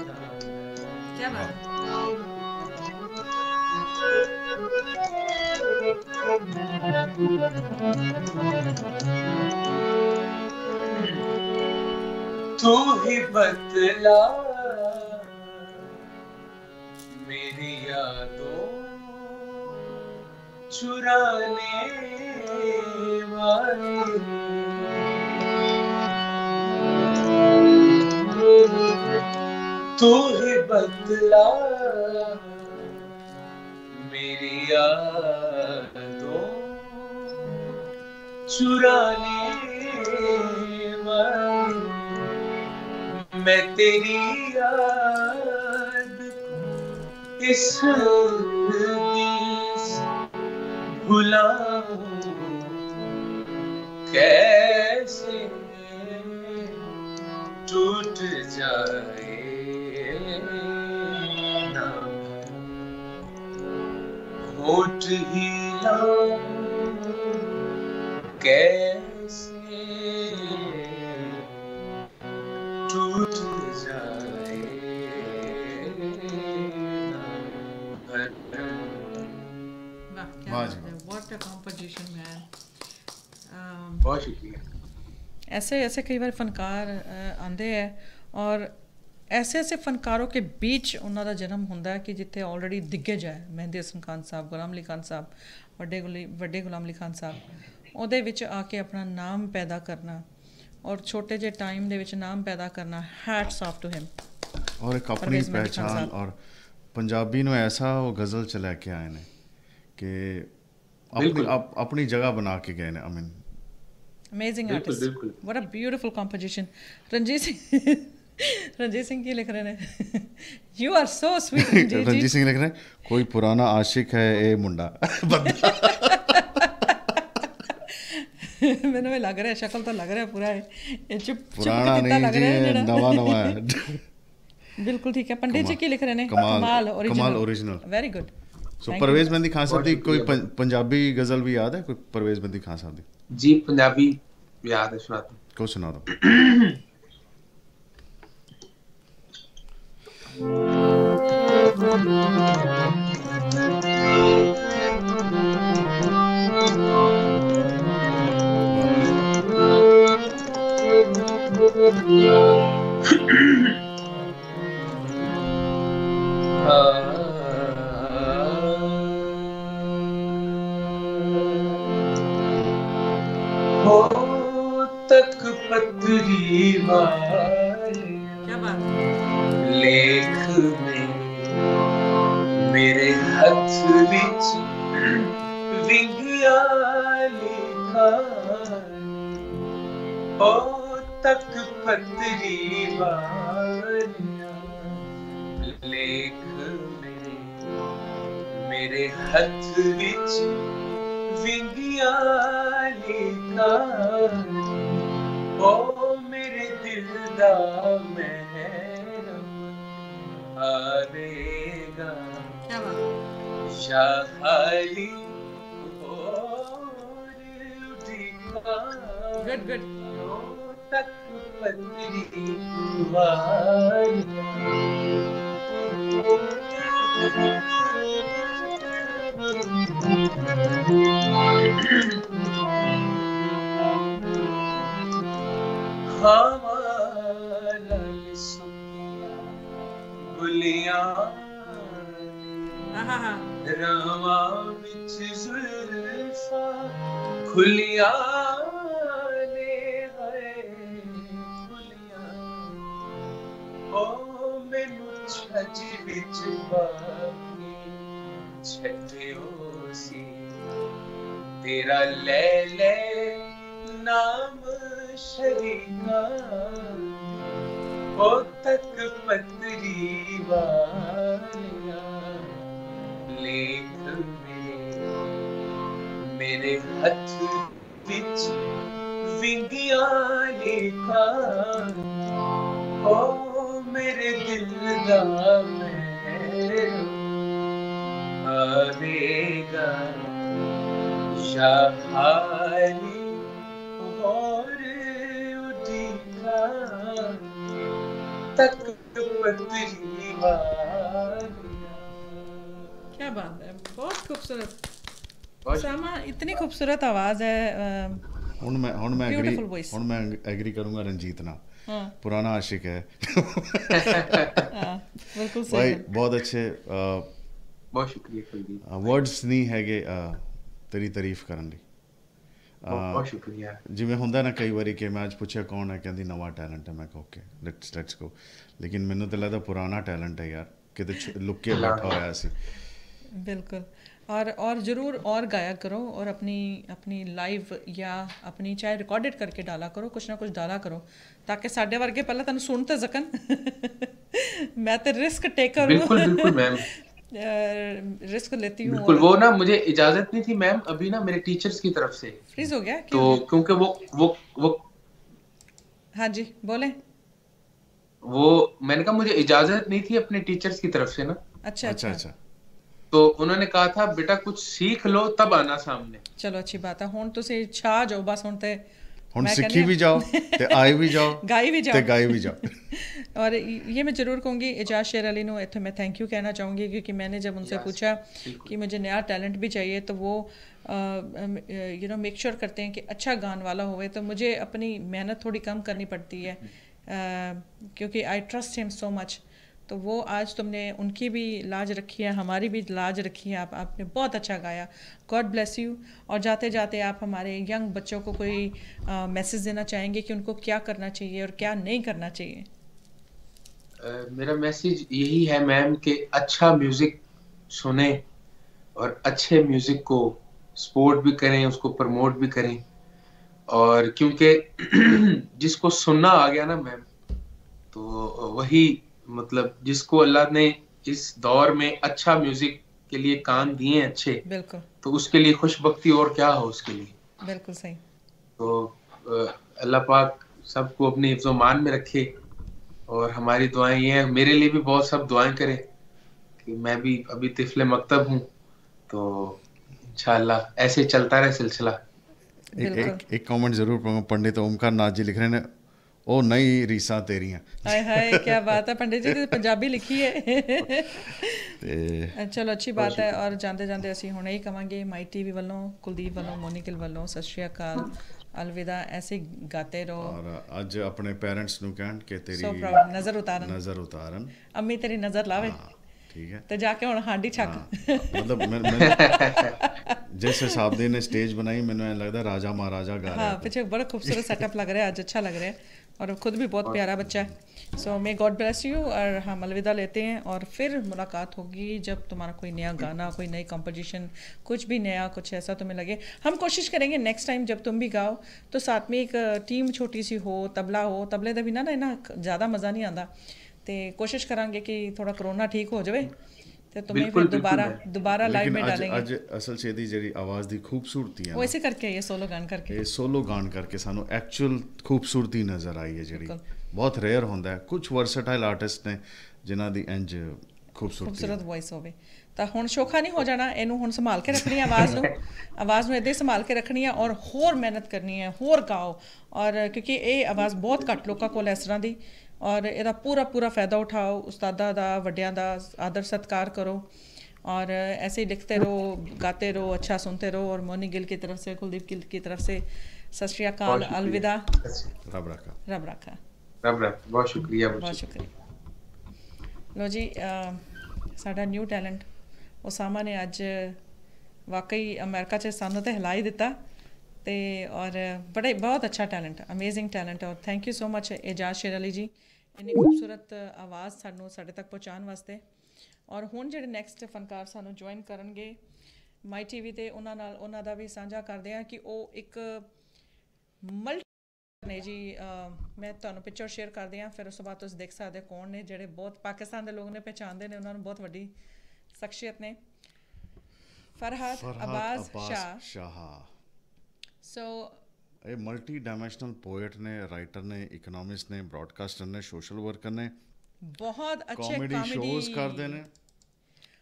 ना क्या बात है। तू ही बदला मेरी यादों चुराने वाले, तू ही बदला मेरी यादों चुराने वाले, मैं तेरी याद इस दिल से भुलाऊं कैसे, टूट जाए ना होठ ही लाऊं कैसे, टूट जाए ना वाह क्या वाह बात जी, है, व्हाट अ कंपोजिशन मैन। बहुत शुक्रिया। ऐसे ऐसे कई बार फनकार आंदे है और ऐसे ऐसे फनकारों के बीच ਉਹਨਾਂ ਦਾ ਜਨਮ ਹੁੰਦਾ ਹੈ ਕਿ ਜਿੱਥੇ ਆਲਰੇਡੀ ਦਿਗਗਜ ਹੈ ਮਹਿੰਦੀ ਹਸਨ ਖਾਨ ਸਾਹਿਬ, ਗੁਲਾਮ ਅਲੀ ਖਾਨ ਸਾਹਿਬ, ਵੱਡੇ ਗੁਲਾਮ ਅਲੀ ਖਾਨ ਸਾਹਿਬ, ਉਹਦੇ ਵਿੱਚ ਆ ਕੇ ਆਪਣਾ ਨਾਮ ਪੈਦਾ ਕਰਨਾ ਔਰ ਛੋਟੇ ਜਿਹੇ ਟਾਈਮ ਦੇ ਵਿੱਚ ਨਾਮ ਪੈਦਾ ਕਰਨਾ, ਹੈਟਸ ਆਫ ਟੂ ਹਿਮ। और एक अपनी पहचान और पंजाबी ਨੂੰ ऐसा वो गज़ल ਚ ਲੈ ਕੇ ਆਏ ਨੇ ਕਿ अपनी जगह बना के गए ने। आई मीन अमेजिंग बिल्कुल, आर्टिस्ट, बिल्कुल। What a beautiful composition. Ranjeet Singh की लिख रहे हैं you are so sweet Ranjeet Ranjeet Singh लिख रहे हैं कोई पुराना आशिक है ए मुंडा बंदा। मैंने भी लग रहा है, शक्ल तो लग रहा है पूरा है ये चुप पुराना कितना नहीं लग जी, रहा है जरा। नवा नवा है। बिल्कुल ठीक है। पंडित जी की लिख रहे हैं कमाल कमाल ओरिजिनल। Very good. सो परवेज मेहंदी खान साहब दी कोई पंजाबी गजल भी याद है? कोई परवेज मेहंदी खान साहब दी? जी पंजाबी याद है, सुनाता हूं। को सुना दो। हो तक पतरी वाले क्या बात लेख में मेरे हथ विच विंगिया लिखा, हो तक पतरी वालिया लेख में मेरे हथ विच विंगिया लिखा, ओ मेरे दिल दा महरम आवेगा क्या बात शाहाली गुड गुड। तक पतरी वालिया हमारा गुलियां हाँ हाँ रवा विच जुल्फा खुलियां ने है खुलियां, ओ मैनू छज विच बाकी छड्डियो सी तेरा ले ले नाम शरीका, ओ तक पतरी वालिया लेख में मेरे हथ विच विंगिया लिखा, ओ मेरे दिल दा महरम आवेगा शाहाली और उड़ीका, तक पतरी वालिया क्या बात है, बहुत खूबसूरत। बहुत सामा इतनी खूबसूरत आवाज़ है। ਹੁਣ ਮੈਂ Beautiful voice। ਐਗਰੀ ਕਰੂੰਗਾ ਰਣਜੀਤ ਨਾਲ। हाँ पुराना आशिक है। हाँ, बिल्कुल सही भाई है। बहुत अच्छे बहुत शुक्रिया कुलदीप, वर्ड्स नहीं हैगे तेरी तारीफ ਕਰਨ ਲਈ। बहुत शुक्रिया। ਜਿਵੇਂ ਹੁੰਦਾ ਨਾ ਕਈ ਵਾਰੀ ਕਿ ਮੈਂ ਅੱਜ ਪੁੱਛਿਆ ਕੌਣ ਹੈ, ਕਹਿੰਦੀ ਨਵਾਂ ਟੈਲੈਂਟ ਹੈ। ਮੈਂ ਕਿਹਾ ਓਕੇ ਲੈਟਸ ਗੋ। ਲੇਕਿਨ ਮੈਨੂੰ ਤਾਂ ਲੱਗਦਾ ਪੁਰਾਣਾ ਟੈਲੈਂਟ ਹੈ ਯਾਰ, ਕਿਤੇ ਲੁੱਕ ਕੇ ਬੈਠਾ ਹੋਇਆ ਸੀ। बिल्कुल। और ज़रूर और गाया करो, और अपनी लाइव या अपनी चाहे रिकॉर्डेड करके डाला करो, कुछ ना कुछ डाला करो, ताकि साढ़े वर्गे पहले तुम सुन तो सकन। मैं तो रिस्क टेकर हूँ। बिल्कुल बिल्कुल मैम, रिस्क लेती हूँ। बिल्कुल। वो ना मुझे इजाजत नहीं थी मैम अभी ना मेरे टीचर्स की तरफ से। फ्रीज हो गया तो क्या? क्योंकि वो हाँ जी बोले। वो मैंने कहा मुझे इजाजत नहीं थी अपने टीचर्स की तरफ से ना। अच्छा अच्छा अच्छा। अच्छा। तो उन्होंने कहा था बेटा कुछ सीख लो तब आना सामने। चलो अच्छी बात है। हुण तुसी छा जाओ बस, हुण ते ਹੁਣ मैं ਸਿੱਖੀ कहनी ਵੀ ਜਾਓ ਤੇ ਆਏ ਵੀ ਜਾਓ गाई भी ਤੇ जाओ। ਗਾਈ ਵੀ ਜਾਓ। और ये मैं ज़रूर कहूँगी एजाज शेर अली नो इत्थे मैं थैंक यू कहना चाहूँगी, क्योंकि मैंने जब उनसे पूछा कि मुझे नया टैलेंट भी चाहिए, तो वो मेक श्योर करते हैं कि अच्छा गाने वाला होवे। तो मुझे अपनी मेहनत थोड़ी कम करनी पड़ती है, क्योंकि I trust him so much. तो वो आज तुमने उनकी भी लाज रखी है, हमारी भी लाज रखी है। आपने बहुत अच्छा गाया, गॉड ब्लेस यू। और जाते जाते आप हमारे यंग बच्चों को कोई मैसेज देना चाहेंगे कि उनको क्या करना चाहिए और क्या नहीं करना चाहिए? मेरा मैसेज यही है मैम कि अच्छा म्यूजिक सुने और अच्छे म्यूजिक को सपोर्ट भी करें, उसको प्रमोट भी करें। और क्योंकि जिसको सुनना आ गया ना मैम, तो वही मतलब जिसको अल्लाह ने इस दौर में अच्छा म्यूजिक के लिए कान दिए अच्छे, बिल्कुल तो उसके लिए खुशबख्ती और क्या हो उसके लिए। बिल्कुल सही। तो अल्लाह पाक सबको अपने हिफ्ज़ो मान में रखे, और हमारी दुआएं ये हैं, मेरे लिए भी बहुत सब दुआएं करें कि मैं भी अभी तिफले मकतब हूँ, तो इंशाल्लाह ऐसे चलता रहे सिलसिला। एक कमेंट जरूर पढ़ूंगा। पंडित ओमकार नाथ जी लिख रहे हैं, ओ नई रीसा तेरियां। हाय हाय क्या बात है पंडित जी, तो पंजाबी लिखी है। चलो अच्छी बात है। और जाते जाते ਅਸੀਂ ਹੁਣ ਇਹ ਕਵਾਂਗੇ ਮਾਈ ਟੀਵੀ ਵੱਲੋਂ, ਕੁਲਦੀਪ ਵੱਲੋਂ, ਮੋਨਿਕਲ ਵੱਲੋਂ ਸਤਿ ਸ਼੍ਰੀ ਅਕਾਲ, अलविदा। ऐसे गाते रहो। और ਅੱਜ ਆਪਣੇ पेरेंट्स ਨੂੰ ਕਹਿਣ ਕਿ ਤੇਰੀ ਸੋ ਪ੍ਰਾਊਡ, ਨਜ਼ਰ ਉਤਾਰਨ ਅੰਮੀ ਤੇਰੀ ਨਜ਼ਰ ਲਾਵੇ। ਠੀਕ ਹੈ ਤੇ ਜਾ ਕੇ ਹੁਣ ਹਾਂਡੀ ਛੱਕ। मतलब मैं जिस हिसाब ਦੇ ਨੇ ਸਟੇਜ ਬਣਾਈ, ਮੈਨੂੰ ਐ ਲੱਗਦਾ ਰਾਜਾ ਮਹਾਰਾਜਾ ਗਾ ਰਿਹਾ। हाँ पीछे बड़ा खूबसूरत सेटअप लग रहा है आज, अच्छा लग रहा है, और खुद भी बहुत प्यारा बच्चा है। सो मे गॉड ब्लेस यू। और हम अलविदा लेते हैं, और फिर मुलाकात होगी जब तुम्हारा कोई नया गाना, कोई नई कंपोजिशन, कुछ भी नया, कुछ ऐसा तुम्हें लगे। हम कोशिश करेंगे नेक्स्ट टाइम जब तुम भी गाओ तो साथ में एक टीम छोटी सी हो, तबला हो। तबले का बिना ना ज़्यादा मज़ा नहीं आता, तो कोशिश करांगे कि थोड़ा कोरोना ठीक हो जाए तो तुम्हें फिर दोबारा लाइव में डालेंगे। ਅੱਜ ਅਸਲ 'ਚ ਇਹਦੀ ਜਿਹੜੀ ਆਵਾਜ਼ ਦੀ ਖੂਬਸੂਰਤੀ ਹੈ, वो ऐसे करके ये सोलो गान करके, ਇਹ ਸੋਲੋ ਗਾਣ ਕਰਕੇ ਸਾਨੂੰ ਐਕਚੁਅਲ ਖੂਬਸੂਰਤੀ ਨਜ਼ਰ ਆਈ ਹੈ, ਜਿਹੜੀ ਬਹੁਤ ਰੇਅਰ ਹੁੰਦਾ ਹੈ। ਕੁਝ ਵਰਸਟਾਈਲ ਆਰਟਿਸਟ ਨੇ ਜਿਨ੍ਹਾਂ ਦੀ ਇੰਜ ਖੂਬਸੂਰਤ ਵੌਇਸ ਹੋਵੇ। ਤਾਂ ਹੁਣ ਸ਼ੋਖਾ ਨਹੀਂ ਹੋ ਜਾਣਾ, ਇਹਨੂੰ ਹੁਣ ਸੰਭਾਲ ਕੇ ਰੱਖਣੀ ਹੈ ਆਵਾਜ਼ ਨੂੰ ਇੱਦਾਂ ਹੀ ਸੰਭਾਲ ਕੇ ਰੱਖਣੀ ਹੈ, ਔਰ ਹੋਰ ਮਿਹਨਤ ਕਰਨੀ ਹੈ, ਹੋਰ ਗਾਓ। ਔਰ ਕਿਉਂਕਿ ਇਹ ਆਵਾਜ਼ ਬਹੁਤ ਘੱਟ ਲੋਕਾਂ ਕੋਲ ਇਸ ਤਰ੍ਹਾਂ ਦੀ, और ਇਹਦਾ पूरा फ़ायदा उठाओ। उस्तादा दा, वड्डियां दा आदर सत्कार करो, और ऐसे ही लिखते रहो, गाते रहो, अच्छा सुनते रहो। और मोनी गिल की तरफ से, कुलदीप गिल की तरफ से सत श्री अकाल, अलविदा, रब रखा। बहुत शुक्रिया, बहुत शुक्रिया। लो जी, साडा न्यू टैलेंट उसामा ने अज वाकई अमेरिका च सानू तो हिला ही दिता, ते और बहुत अच्छा टैलेंट, अमेजिंग टैलेंट। और thank you so much Ejaz Sher Ali जी, इन्नी खूबसूरत आवाज़ सानू साढ़े तक पहुँचाने वास्ते। और हुण जिहड़े नैक्सट फनकार सानू ज्वाइन करनगे माई टीवी ते, उन्हां दा भी साझा करदे हां कि ਉਹ ਇੱਕ मल्टी ने जी। मैं ਤੁਹਾਨੂੰ ਪਿਕਚਰ ਸ਼ੇਅਰ ਕਰਦੀ ਹਾਂ, ਫਿਰ ਉਸ ਤੋਂ ਬਾਅਦ ਤੁਸੀਂ ਦੇਖ ਸਕਦੇ ਕੌਣ ਨੇ ਜਿਹੜੇ ਬਹੁਤ ਪਾਕਿਸਤਾਨ ਦੇ ਲੋਕ ਨੇ ਪਹਿਚਾਨਦੇ ਨੇ ਉਹਨਾਂ ਨੂੰ, ਬਹੁਤ ਵੱਡੀ ਸ਼ਖਸੀਅਤ ਨੇ। फरहाद अब्बास शाह। सो ਇਹ ਮਲਟੀ ਡਾਇਮੈਂਸ਼ਨਲ ਪੋਇਟ ਨੇ, ਰਾਈਟਰ ਨੇ, ਇਕਨੋਮਿਸਟ ਨੇ, ਬ੍ਰੌਡਕਾਸਟਰ ਨੇ, ਸੋਸ਼ਲ ਵਰਕਰ ਨੇ, ਬਹੁਤ ਅੱਛੇ ਕਾਮੇਡੀ ਸ਼ੋਜ਼ ਕਰਦੇ ਨੇ।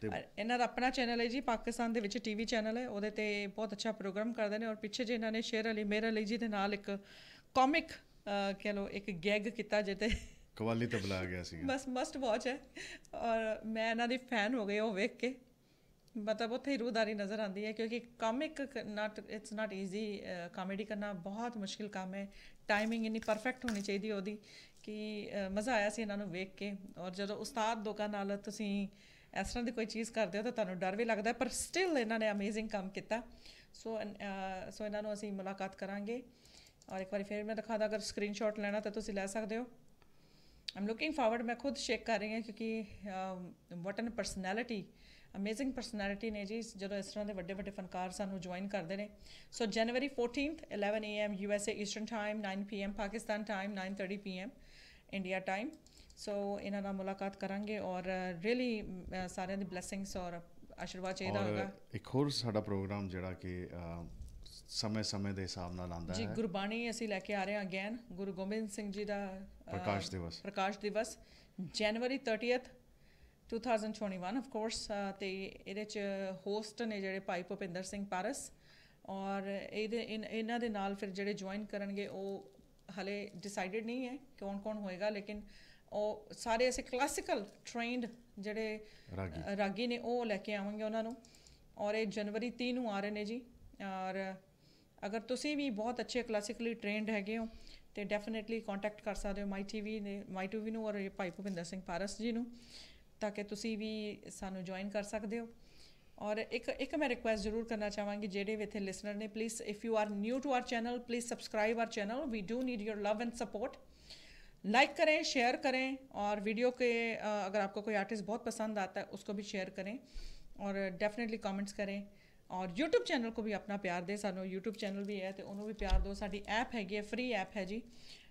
ਤੇ ਇਹਨਾਂ ਦਾ ਆਪਣਾ ਚੈਨਲ ਹੈ ਜੀ, ਪਾਕਿਸਤਾਨ ਦੇ ਵਿੱਚ ਟੀਵੀ ਚੈਨਲ ਹੈ, ਉਹਦੇ ਤੇ ਬਹੁਤ ਅੱਛਾ ਪ੍ਰੋਗਰਾਮ ਕਰਦੇ ਨੇ। ਔਰ ਪਿੱਛੇ ਜੇ ਇਹਨਾਂ ਨੇ ਸ਼ੇਰ ਅਲੀ, ਮੇਰ ਅਲੀ ਜੀ ਦੇ ਨਾਲ ਇੱਕ ਕਾਮਿਕ ਕਹਿ ਲਓ ਇੱਕ ਗੈਗ ਕੀਤਾ, ਜਿਹਦੇ ਕਵਾਲੀ ਤੇ ਬੁਲਾਇਆ ਗਿਆ ਸੀ ਬਸ ਮਸਟ ਵਾਚ ਹੈ ਔਰ ਮੈਂ ਇਹਨਾਂ ਦੀ ਫੈਨ ਹੋ ਗਈ ਉਹ ਵੇਖ ਕੇ ਮਤਲਬ ਉੱਥੇ ਹੀ ਰੂਹਦਾਰੀ ਨਜ਼ਰ ਆਉਂਦੀ ਹੈ ਕਿਉਂਕਿ comic it's not easy comedy ਕਰਨਾ ਬਹੁਤ ਮੁਸ਼ਕਿਲ ਕੰਮ ਹੈ ਟਾਈਮਿੰਗ ਇੰਨੀ ਪਰਫੈਕਟ ਹੋਣੀ ਚਾਹੀਦੀ ਉਹਦੀ ਕਿ ਮਜ਼ਾ ਆਇਆ ਸੀ ਇਹਨਾਂ ਨੂੰ ਵੇਖ ਕੇ ਔਰ ਜਦੋਂ ਉਸਤਾਦ ਲੋਕਾਂ ਨਾਲ ਤੁਸੀਂ ਇਸ ਤਰ੍ਹਾਂ ਦੀ ਕੋਈ ਚੀਜ਼ ਕਰਦੇ ਹੋ ਤਾਂ ਤੁਹਾਨੂੰ ਡਰ ਵੀ ਲੱਗਦਾ ਪਰ ਸਟਿਲ ਇਹਨਾਂ ਨੇ ਅਮੇਜ਼ਿੰਗ ਕੰਮ ਕੀਤਾ ਸੋ ਇਹਨਾਂ ਨੂੰ ਅਸੀਂ ਮੁਲਾਕਾਤ ਕਰਾਂਗੇ ਔਰ ਇੱਕ ਵਾਰੀ ਫਿਰ ਮੈਂ ਦਿਖਾ ਦਾਂ ਅਗਰ ਸਕਰੀਨਸ਼ਾਟ ਲੈਣਾ ਤਾਂ ਤੁਸੀਂ ਲੈ ਸਕਦੇ ਹੋ ਆਮ ਲੁਕਿੰਗ ਫਾਰਵਰਡ ਮੈਂ ਖੁਦ ਸ਼ੇਕ ਕਰ ਰਹੀ ਹਾਂ ਕਿਉਂਕਿ ਵਾਟ ਐਨ ਪਰਸਨੈਲਿਟੀ ਅਮੇਜ਼ਿੰਗ ਪਰਸਨੈਲਿਟੀ ਨੇ ਜੀ ਜਦੋਂ ਇਸ ਤਰ੍ਹਾਂ ਦੇ ਵੱਡੇ ਵੱਡੇ ਫਨਕਾਰ ਸਾਨੂੰ ਜੁਆਇਨ ਕਰਦੇ ਨੇ ਸੋ ਜਨਵਰੀ 14th 11 AM USA eastern time 9 PM Pakistan time 9:30 PM India time so ਇਹਨਾਂ ਨਾਲ ਮੁਲਾਕਾਤ ਕਰਾਂਗੇ ਔਰ ਰੀਅਲੀ ਸਾਰਿਆਂ ਦੀ ਬਲੈਸਿੰਗਸ ਔਰ ਆਸ਼ੀਰਵਾਦ ਚਾਹੀਦਾ ਹੋਗਾ ਇੱਕ ਹੋਰ ਸਾਡਾ ਪ੍ਰੋਗਰਾਮ ਜਿਹੜਾ ਕਿ ਸਮੇਂ ਦੇ ਹਿਸਾਬ ਨਾਲ ਆਉਂਦਾ ਹੈ ਜੀ ਗੁਰਬਾਣੀ ਅਸੀਂ ਲੈ ਕੇ ਆ ਰਹੇ ਹਾਂ ਅਗੇਨ ਗੁਰੂ ਗੋਬਿੰਦ ਸਿੰਘ ਜੀ ਦਾ ਪ੍ਰਕਾਸ਼ ਦਿਵਸ ਜਨਵਰੀ 30th 2021 ਆਫ ਕੋਰਸ ਤੇ ਇਹਦੇ 'ਚ ਹੋਸਟ ਨੇ ਜਿਹੜੇ ਭਾਈ ਭੁਪਿੰਦਰ ਸਿੰਘ ਪਾਰਸ ਔਰ ਇਹਨਾਂ ਦੇ ਨਾਲ ਫਿਰ ਜਿਹੜੇ ਜੁਆਇਨ ਕਰਨਗੇ ਉਹ ਹਲੇ ਡਿਸਾਈਡਡ ਨਹੀਂ ਹੈ ਕੌਣ ਹੋਏਗਾ ਲੇਕਿਨ ਉਹ ਸਾਰੇ ਅਸੀਂ ਕਲਾਸੀਕਲ ਟ੍ਰੇਨਡ ਜਿਹੜੇ ਰਾਗੀ ਨੇ ਉਹ ਲੈ ਕੇ ਆਵਾਂਗੇ ਉਹਨਾਂ ਨੂੰ ਔਰ ਇਹ ਜਨਵਰੀ 30 ਨੂੰ ਆ ਰਹੇ ਨੇ ਜੀ ਔਰ ਅਗਰ ਤੁਸੀਂ ਵੀ ਬਹੁਤ ਅੱਛੇ ਕਲਾਸੀਕਲੀ ਟ੍ਰੇਨਡ ਹੈਗੇ ਹੋ ਤੇ ਡੈਫੀਨੇਟਲੀ ਕੰਟੈਕਟ ਕਰ ਸਕਦੇ ਹੋ ਮਾਈ ਟੀਵੀ ਨੂੰ ਔਰ ਭਾਈ ਭੁਪਿੰਦਰ ਸਿੰਘ ਪਾਰਸ ਜੀ ਨੂੰ ਤਾਂ ਕਿ ਤੁਸੀਂ ਵੀ ਸਾਨੂੰ ਜੁਆਇਨ ਕਰ ਸਕਦੇ ਹੋ ਔਰ ਇੱਕ ਮੈਂ ਰਿਕੁਐਸਟ ਜ਼ਰੂਰ ਕਰਨਾ ਚਾਹਾਂਗੀ ਜਿਹੜੇ ਵੀ ਇੱਥੇ ਲਿਸਨਰ ਨੇ please if you are new to our channel please subscribe our channel we do need your love and support like करें शेयर करें और वीडियो के अगर आपको कोई आर्टिस्ट बहुत पसंद आता है उसको भी शेयर करें और डेफिनेटली कमेंट्स करें और यूट्यूब चैनल को भी अपना प्यार दें सानू यूट्यूब चैनल भी है तो उन्होंने भी प्यार दो साडी ऐप हैगी है फ्री ऐप है जी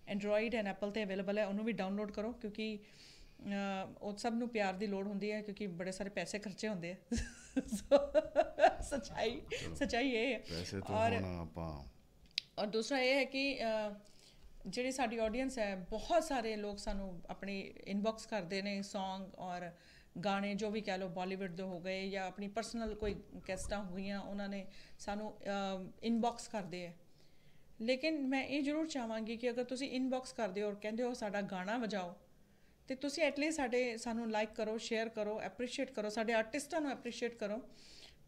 एंड्रॉयड एंड एप्पल ते अवेलेबल है उन्होंने भी डाउनलोड करो क्योंकि ਉਹ ਸਭ ਨੂੰ ਪਿਆਰ ਦੀ ਲੋੜ ਹੁੰਦੀ ਹੈ ਕਿਉਂਕਿ ਬੜੇ ਸਾਰੇ ਪੈਸੇ ਖਰਚੇ ਹੁੰਦੇ ਆ ਸੱਚਾਈ ਇਹ ਹੈ ਔਰ ਦੂਸਰਾ ਇਹ ਹੈ ਕਿ ਜਿਹੜੀ ਸਾਡੀ ਆਡੀਅנס ਹੈ ਬਹੁਤ ਸਾਰੇ ਲੋਕ ਸਾਨੂੰ ਆਪਣੀ ਇਨਬਾਕਸ ਕਰਦੇ ਨੇ ਸੌਂਗ ਔਰ ਗਾਣੇ ਜੋ ਵੀ ਕਹਿ ਲਓ ਬਾਲੀਵੁੱਡ ਦੇ ਹੋ ਗਏ ਜਾਂ ਆਪਣੀ ਪਰਸਨਲ ਕੋਈ ਕੈਸਟਾਂ ਹੋ ਗਈਆਂ ਉਹਨਾਂ ਨੇ ਸਾਨੂੰ ਇਨਬਾਕਸ ਕਰਦੇ ਹੈ ਲੇਕਿਨ ਮੈਂ ਇਹ ਜ਼ਰੂਰ ਚਾਹਾਂਗੀ ਕਿ ਅਗਰ ਤੁਸੀਂ ਇਨਬਾਕਸ ਕਰਦੇ ਹੋ ਔਰ ਕਹਿੰਦੇ ਹੋ ਸਾਡਾ ਗਾਣਾ ਵਜਾਓ ਤੇ ਤੁਸੀਂ ਐਟਲੀਸਟ ਸਾਨੂੰ ਲਾਈਕ ਕਰੋ ਸ਼ੇਅਰ ਕਰੋ ਐਪਰੀਸ਼ੀਏਟ ਕਰੋ ਸਾਡੇ ਆਰਟਿਸਟਾਂ ਨੂੰ ਐਪਰੀਸ਼ੀਏਟ ਕਰੋ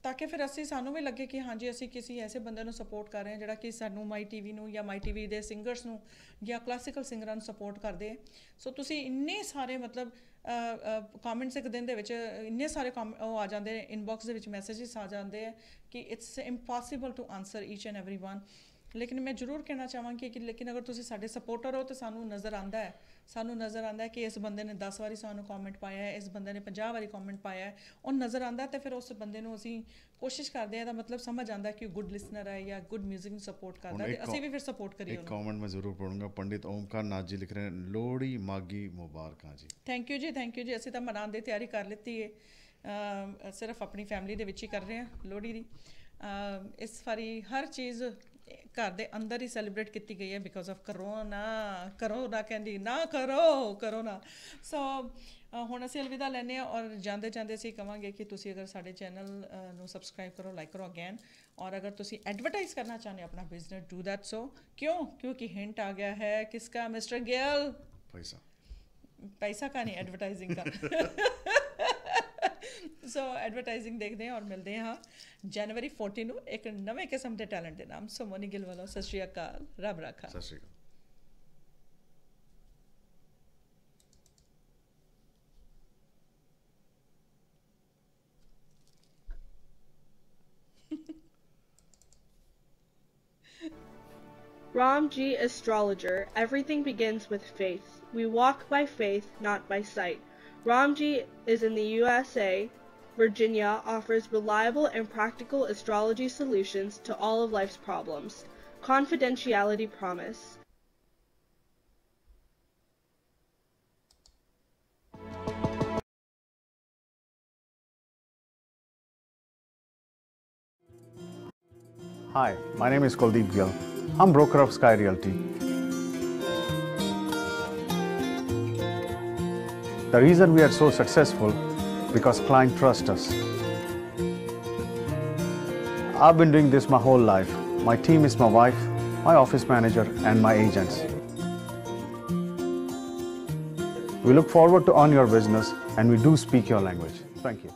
ਤਾਂ ਕਿ ਫਿਰ ਸਾਨੂੰ ਵੀ ਲੱਗੇ ਕਿ ਹਾਂਜੀ ਅਸੀਂ ਕਿਸੇ ਐਸੇ ਬੰਦੇ ਨੂੰ ਸਪੋਰਟ ਕਰ ਰਹੇ ਹਾਂ ਜਿਹੜਾ ਕਿ ਸਾਨੂੰ ਮਾਈ ਟੀਵੀ ਨੂੰ ਜਾਂ ਮਾਈ ਟੀਵੀ ਦੇ ਸਿੰਗਰਸ ਨੂੰ ਜਾਂ ਕਲਾਸੀਕਲ ਸਿੰਗਰਾਂ ਨੂੰ ਸਪੋਰਟ ਕਰਦੇ ਹੈ ਸੋ ਤੁਸੀਂ ਇੰਨੇ ਸਾਰੇ ਮਤਲਬ ਕਮੈਂਟਸ ਇੱਕ ਦਿਨ ਦੇ ਵਿੱਚ ਇੰਨੇ ਸਾਰੇ ਉਹ ਆ ਜਾਂਦੇ ਨੇ ਇਨਬਾਕਸ ਦੇ ਵਿੱਚ ਮੈਸੇजेस ਆ ਜਾਂਦੇ ਹੈ ਕਿ it's impossible to answer each and every one ਲੇਕਿਨ ਮੈਂ ਜ਼ਰੂਰ ਕਹਿਣਾ ਚਾਹਾਂਗੀ ਕਿ ਲੇਕਿਨ ਅਗਰ ਤੁਸੀਂ ਸਾਡੇ ਸਪੋਰਟਰ ਹੋ ਤਾਂ ਸਾਨੂੰ ਨਜ਼ਰ ਆਉਂਦਾ ਹੈ ਕਿ ਇਸ ਬੰਦੇ ਨੇ 10 ਵਾਰੀ ਸਾਨੂੰ ਕਮੈਂਟ ਪਾਇਆ ਹੈ ਇਸ ਬੰਦੇ ਨੇ 50 ਵਾਰੀ ਕਮੈਂਟ ਪਾਇਆ ਹੈ ਉਹ ਨਜ਼ਰ ਆਉਂਦਾ ਤੇ ਫਿਰ ਉਸ ਬੰਦੇ ਨੂੰ ਅਸੀਂ ਕੋਸ਼ਿਸ਼ ਕਰਦੇ ਹਾਂ ਤਾਂ ਮਤਲਬ ਸਮਝ ਆਉਂਦਾ ਕਿ ਗੁੱਡ ਲਿਸਨਰ ਹੈ ਜਾਂ ਗੁੱਡ ਮਿਊਜ਼ਿਕ ਨੂੰ ਸਪੋਰਟ ਕਰਦਾ ਤੇ ਅਸੀਂ ਵੀ ਫਿਰ ਸਪੋਰਟ ਕਰੀਏ ਇੱਕ ਕਮੈਂਟ ਮੈਂ ਜ਼ਰੂਰ ਪੜੂੰਗਾ ਪੰਡਿਤ ਓਮਕਾਰ ਨਾਥ ਜੀ ਲਿਖ ਰਹੇ ਨੇ ਲੋਹੜੀ ਮਾਗੀ ਮੁਬਾਰਕਾਂ ਜੀ ਥੈਂਕ ਯੂ ਜੀ ਅਸੀਂ ਤਾਂ ਮਨਾਉਣ ਦੀ ਤਿਆਰੀ ਕਰ ਲਿੱਤੀ ਹੈ ਸਿਰਫ ਆਪਣੀ ਫੈਮਿਲੀ ਦੇ ਵਿੱਚ ਹੀ ਕਰ ਰਹੇ ਹਾਂ ਲੋਹੜੀ ਦੀ ਇਸ ਵਾਰੀ ਹਰ ਚੀਜ਼ ਘਰ ਦੇ ਅੰਦਰ ਹੀ ਸੈਲੀਬ੍ਰੇਟ ਕੀਤੀ ਗਈ ਹੈ ਬਿਕੋਜ਼ ਆਫ ਕਰੋਨਾ ਕਹਿੰਦੀ ਨਾ ਕਰੋਨਾ ਸੋ ਹੁਣ ਅਸੀਂ ਅਲਵਿਦਾ ਲੈਂਦੇ ਹਾਂ ਔਰ ਜਾਂਦੇ ਅਸੀਂ ਕਹਾਂਗੇ ਕਿ ਤੁਸੀਂ ਅਗਰ ਸਾਡੇ ਚੈਨਲ ਨੂੰ ਸਬਸਕ੍ਰਾਈਬ ਕਰੋ ਲਾਈਕ ਕਰੋ ਅਗੇਨ ਔਰ ਅਗਰ ਤੁਸੀਂ ਐਡਵਰਟਾਈਜ਼ ਕਰਨਾ ਚਾਹੁੰਦੇ ਆਪਣਾ ਬਿਜ਼ਨਸ ਡੂ ਦੈਟ ਸੋ ਕਿਉਂਕਿ ਹਿੰਟ ਆ ਗਿਆ ਹੈ ਕਿਸਕਾ ਮਿਸਟਰ ਗਿੱਲ पैसा का नहीं एडवर्टाइजिंग का सो एडवर्टाइजिंग देखते हैं और मिलते हैं हाँ जनवरी 14 ਨੂੰ ਇੱਕ ਨਵੇਂ ਕਿਸਮ ਦੇ ਟੈਲੈਂਟ ਦੇ ਨਾਮ ਸੋ ਮੋਨੀ ਗਿੱਲ ਵੱਲੋਂ ਸਤਿ ਸ਼੍ਰੀ ਅਕਾਲ ਰੱਬ ਰਾਖਾ ਸਤਿ ਸ਼੍ਰੀ ਅਕਾਲ Ram G Astrologer. Everything begins with faith. We walk by faith, not by sight. Ram G is in the USA. Virginia offers reliable and practical astrology solutions to all of life's problems. Confidentiality promise. Hi, my name is Kuldeep Gill. I'm broker of Sky Realty. The reason we are so successful because clients trust us. I've been doing this my whole life. My team is my wife, my office manager and my agents. We look forward to earn your business, and we do speak your language. Thank you.